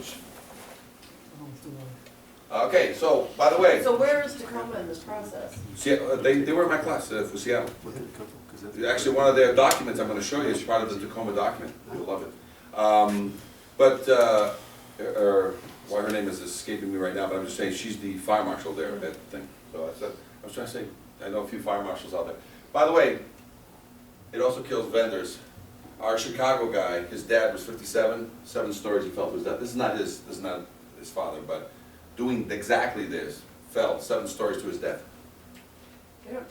Okay, so, by the way, So where is Tacoma in this process? they were in my class for Seattle. Actually, one of their documents I'm going to show you is part of the Tacoma document. You'll love it. Why her name is escaping me right now, but I'm just saying she's the fire marshal there at that thing. So I was trying to say, I know a few fire marshals out there. By the way, it also kills vendors. Our Chicago guy, his dad was 57, 7 stories he fell to his death. This is not his father, but doing exactly this, fell 7 stories to his death. OSHA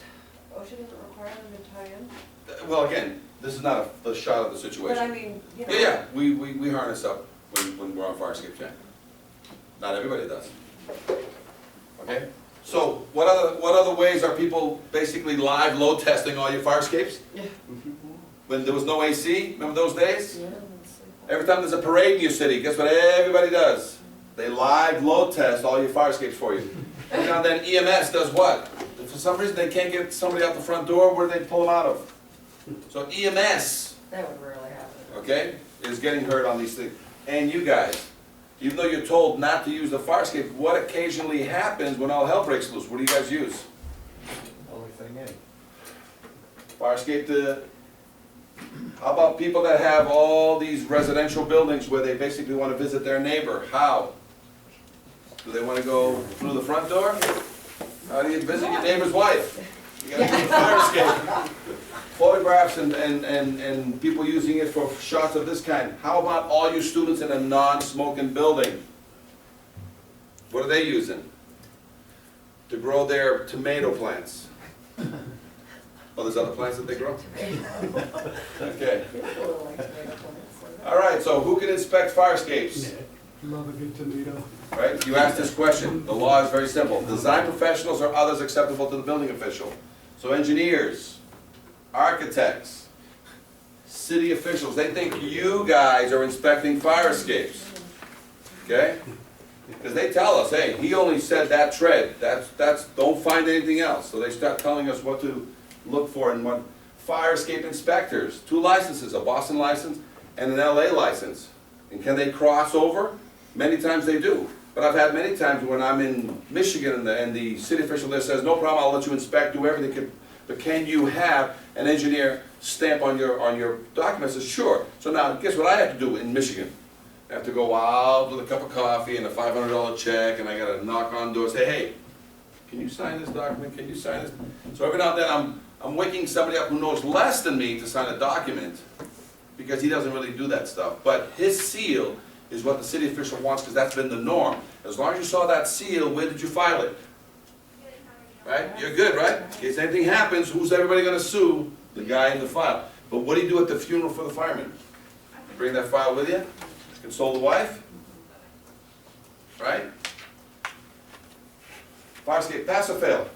doesn't require them to tie in? Well, again, this is not a shot of the situation. But I mean, Yeah, we harness up when we're on fire escape check. Not everybody does. Okay? So, what other ways are people basically live load testing all your fire escapes? Yeah. When there was no AC, remember those days? Yeah. Every time there's a parade in your city, guess what everybody does? They live load test all your fire escapes for you. And now then EMS does what? If for some reason they can't get somebody out the front door, where do they pull them out of? So EMS, That would rarely happen. okay, is getting hurt on these things. And you guys, even though you're told not to use the fire escape, what occasionally happens when all hell breaks loose? What do you guys use? Only thing in. Fire escape how about people that have all these residential buildings where they basically want to visit their neighbor? How? Do they want to go through the front door? How do you visit your neighbor's wife? You gotta do the fire escape. Photographs and people using it for shots of this kind. How about all you students in a non-smoking building? What are they using? To grow their tomato plants. Oh, there's other plants that they grow? Okay. All right, so who can inspect fire escapes? Love a good tomato. Right, you asked this question, the law is very simple. Design professionals or others acceptable to the building official. So engineers, architects, city officials, they think you guys are inspecting fire escapes. Okay? Because they tell us, hey, he only said that tread, don't find anything else. So they start telling us what to look for in what. Fire escape inspectors, 2 licenses, a Boston license and an LA license. And can they cross over? Many times they do. But I've had many times when I'm in Michigan and the city official there says, no problem, I'll let you inspect, do everything. But can you have an engineer stamp on your documents? Says, sure. So now, guess what I have to do in Michigan? I have to go out with a cup of coffee and a $500 check, and I got to knock on doors, say, hey, can you sign this document? Can you sign this? So every now and then I'm waking somebody up who knows less than me to sign a document, because he doesn't really do that stuff. But his seal is what the city official wants, because that's been the norm. As long as you saw that seal, where did you file it? Right? You're good, right? In case anything happens, who's everybody going to sue? The guy in the file. But what do you do at the funeral for the fireman? You bring that file with you? Console the wife? Right? Fire escape, pass or fail?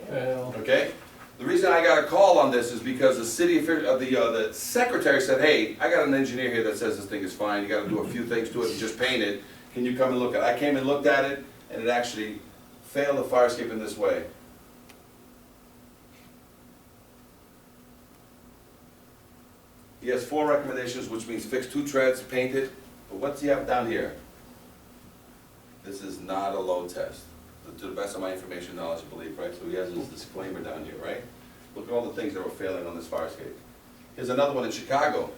Fail. Okay? The reason I got a call on this is because the city official, the secretary said, hey, I got an engineer here that says this thing is fine, you got to do a few things to it and just paint it. Can you come and look at it? I came and looked at it, and it actually failed the fire escape in this way. He has 4 recommendations, which means fix 2 treads, paint it. But what's he have down here? This is not a load test. To the best of my information, knowledge, I believe, right? So he has his disclaimer down here, right? Look at all the things that were failing on this fire escape. Here's another one in Chicago.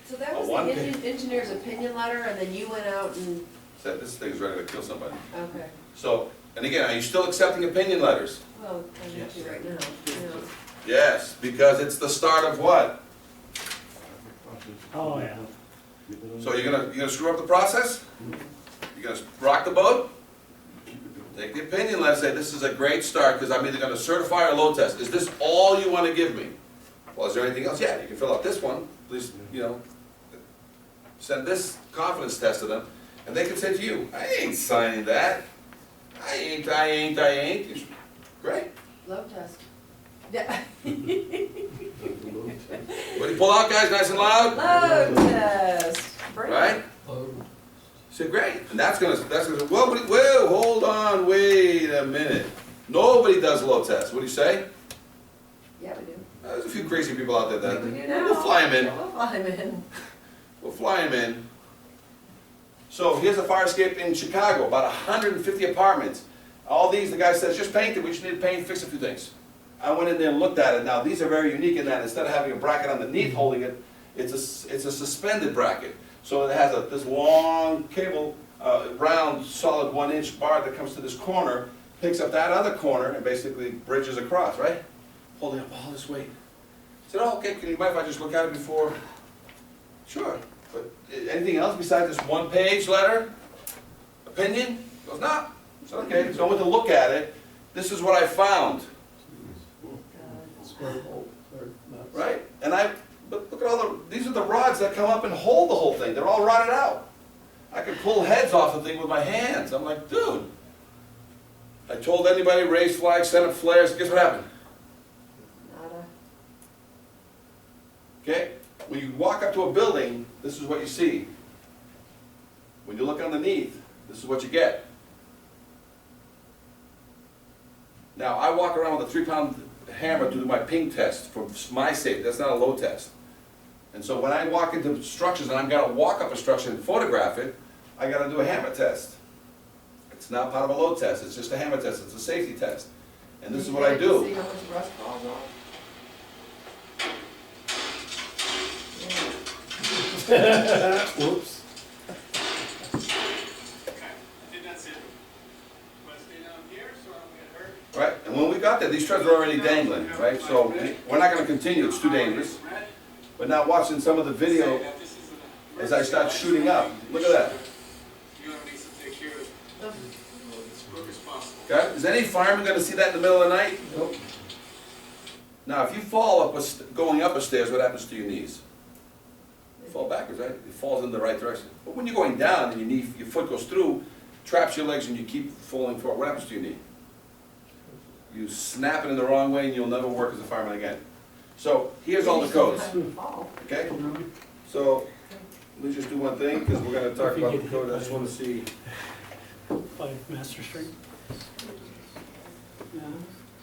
So that was the engineer's opinion letter, and then you went out and... Said this thing's ready to kill somebody. Okay. So, and again, are you still accepting opinion letters? Well, I need to right now, yeah. Yes, because it's the start of what? Oh, yeah. So you're gonna screw up the process? You're gonna rock the boat? Take the opinion letter, say this is a great start because I'm either gonna certify or load test. Is this all you wanna give me? Well, is there anything else? Yeah, you can fill out this one. Please, send this confidence test to them, and they can say to you, I ain't signing that. I ain't. Great. Load test. Yeah. What do you pull out, guys, nice and loud? Load test. Right? You say, great. And that's gonna, well, hold on, wait a minute. Nobody does load tests. What do you say? Yeah, we do. There's a few crazy people out there that, We do now. we'll fly them in. We'll fly them in. We'll fly them in. So here's a fire escape in Chicago, about 150 apartments. All these, the guy says, just paint it, we just need to paint, fix a few things. I went in there and looked at it. Now, these are very unique in that instead of having a bracket underneath holding it, it's a suspended bracket. So it has this long cable, round, solid 1-inch bar that comes to this corner, picks up that other corner, and basically bridges across, right? Holding up all this weight. I said, oh, okay, can you mind if I just look at it before? Sure. But anything else besides this 1-page letter? Opinion? He goes, no. I said, okay, so I went to look at it. This is what I found. Right? But look at all these are the rods that come up and hold the whole thing. They're all rotted out. I could pull heads off the thing with my hands. I'm like, dude. I told anybody, raise flags, send up flares. Guess what happened? Nada. Okay? When you walk up to a building, this is what you see. When you look underneath, this is what you get. Now, I walk around with a 3-pound hammer to do my ping test for my safety. That's not a load test. And so when I walk into structures and I've got to walk up a structure and photograph it, I got to do a hammer test. It's not part of a load test. It's just a hammer test. It's a safety test. And this is what I do. See how much rust falls off? Whoops. Right? And when we got there, these treads were already dangling, right? So we're not going to continue. It's too dangerous. But now watching some of the video as I start shooting up. Look at that. Okay? Is any fireman going to see that in the middle of the night? Nope. Now, if you fall going up a stairs, what happens to your knees? You fall backwards, right? It falls in the right direction. But when you're going down and your foot goes through, traps your legs and you keep falling forward, what happens to your knee? You snap it in the wrong way and you'll never work as a fireman again. So here's all the codes, okay? So let me just do one thing, because we're gonna talk about the code. I just wanna see. 5 Master Street. Yeah,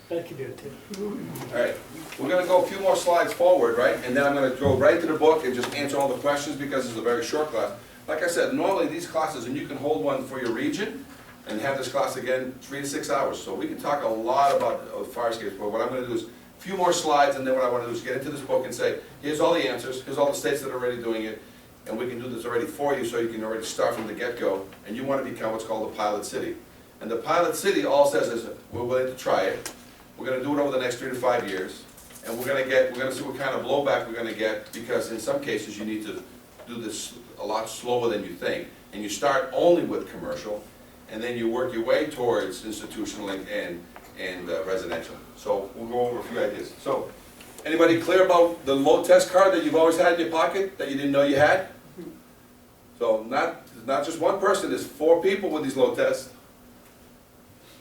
that could do it too. All right, we're gonna go a few more slides forward, right? And then I'm gonna go right to the book and just answer all the questions because it's a very short class. Like I said, normally these classes, and you can hold one for your region and have this class again 3 to 6 hours. So we can talk a lot about fire escapes, but what I'm gonna do is a few more slides, and then what I wanna do is get into this book and say, here's all the answers, here's all the states that are already doing it, and we can do this already for you so you can already start from the get-go, and you wanna become what's called a pilot city. And the pilot city all says is, we're willing to try it, we're gonna do it over the next 3 to 5 years, and we're gonna see what kind of blowback we're gonna get, because in some cases you need to do this a lot slower than you think. And you start only with commercial, and then you work your way towards institutional and residential. So we'll go over a few ideas. So, anybody clear about the load test card that you've always had in your pocket that you didn't know you had? So not just one person, there's 4 people with these load tests.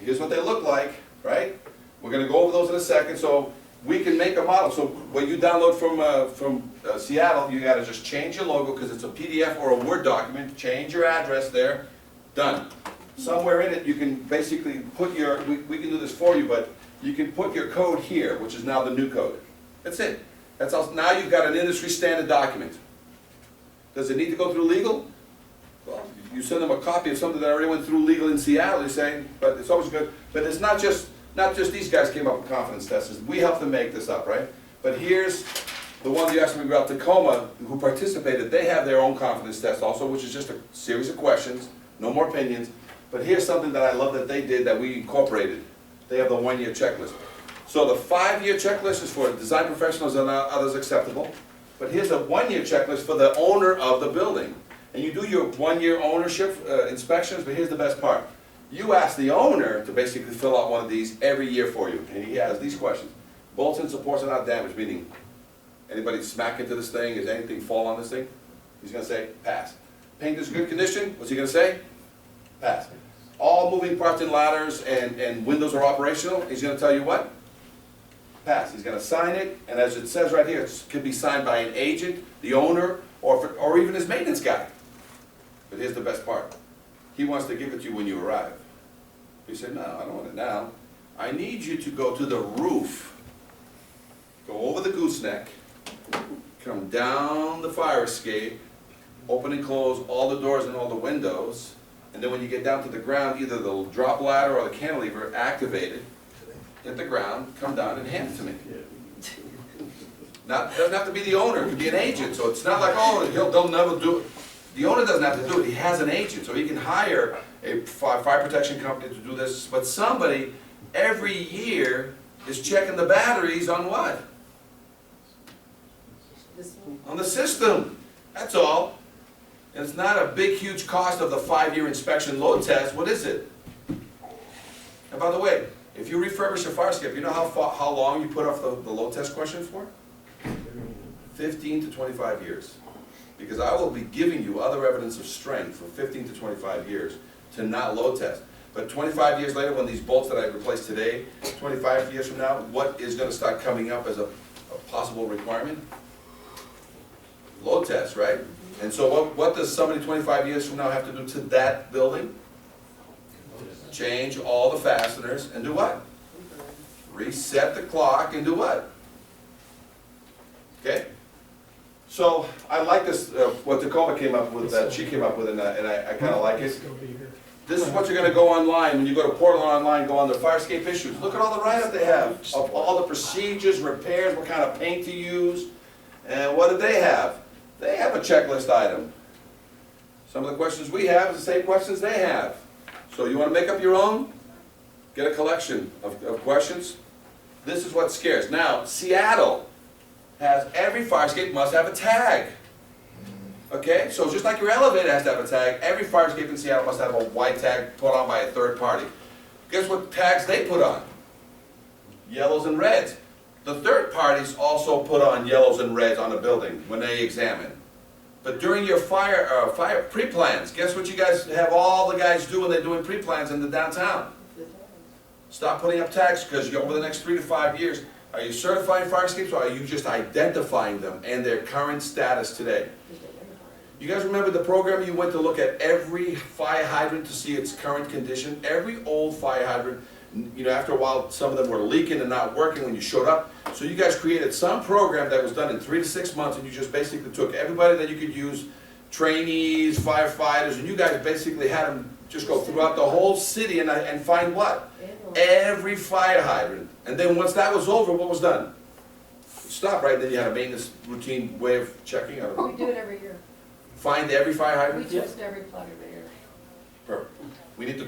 Here's what they look like, right? We're gonna go over those in a second, so we can make a model. So when you download from Seattle, you gotta just change your logo, because it's a PDF or a Word document, change your address there, done. Somewhere in it, you can basically put your, we can do this for you, but you can put your code here, which is now the new code. That's it. That's all. Now you've got an industry standard document. Does it need to go through legal? Well, you send them a copy of something that already went through legal in Seattle, you're saying, but it's always good. But it's not just these guys came up with confidence tests. We helped them make this up, right? But here's the one you asked me about, Tacoma, who participated. They have their own confidence test also, which is just a series of questions, no more opinions. But here's something that I love that they did that we incorporated. They have the 1-year checklist. So the 5-year checklist is for design professionals and others acceptable. But here's a 1-year checklist for the owner of the building. And you do your 1-year ownership inspections, but here's the best part. You ask the owner to basically fill out one of these every year for you. And he has these questions. Bolts and supports are not damaged, meaning anybody smack into this thing, is anything fall on this thing? He's gonna say, pass. Paint is good condition, what's he gonna say? Pass. All moving parts and ladders and windows are operational, he's gonna tell you what? Pass. He's gonna sign it, and as it says right here, it could be signed by an agent, the owner, or even his maintenance guy. But here's the best part. He wants to give it to you when you arrive. You say, no, I don't want it now. I need you to go to the roof, go over the gooseneck, come down the fire escape, open and close all the doors and all the windows, and then when you get down to the ground, either the drop ladder or the cantilever, activate it, hit the ground, come down and hand it to me. Now, it doesn't have to be the owner, it could be an agent, so it's not like, oh, they'll never do it. The owner doesn't have to do it, he has an agent, so he can hire a fire protection company to do this, but somebody every year is checking the batteries on what? On the system, that's all. And it's not a big, huge cost of the 5-year inspection load test, what is it? And by the way, if you refurbish a fire escape, you know how long you put off the load test question for? 15 to 25 years. Because I will be giving you other evidence of strength for 15 to 25 years to not load test. But 25 years later, when these bolts that I replaced today, 25 years from now, what is going to start coming up as a possible requirement? Load test, right? And so what does somebody 25 years from now have to do to that building? Change all the fasteners and do what? Reset the clock and do what? Okay? So I like this, what Tacoma came up with, that she came up with, and I kind of like it. This is what you're going to go online, when you go to Portland Online, go on the fire escape issues. Look at all the write-up they have, of all the procedures, repairs, what kind of paint to use, and what do they have? They have a checklist item. Some of the questions we have is the same questions they have. So you want to make up your own? Get a collection of questions. This is what scares. Now, Seattle has, every fire escape must have a tag. Okay, so just like your elevator has to have a tag, every fire escape in Seattle must have a white tag put on by a third party. Guess what tags they put on? Yellows and reds. The third parties also put on yellows and reds on the building when they examine. But during your fire pre-plans, guess what you guys have all the guys do when they're doing pre-plans in the downtown? Stop putting up tags, because over the next 3 to 5 years, are you certifying fire escapes, or are you just identifying them and their current status today? You guys remember the program you went to look at every fire hydrant to see its current condition? Every old fire hydrant, you know, after a while, some of them were leaking and not working when you showed up. So you guys created some program that was done in 3 to 6 months, and you just basically took everybody that you could use, trainees, firefighters, and you guys basically had them just go throughout the whole city and find what? Every fire hydrant. And then once that was over, what was done? Stop, right? Then you had a maintenance routine way of checking out. We do it every year. Find every fire hydrant? We test every plug every year. Perfect. We need to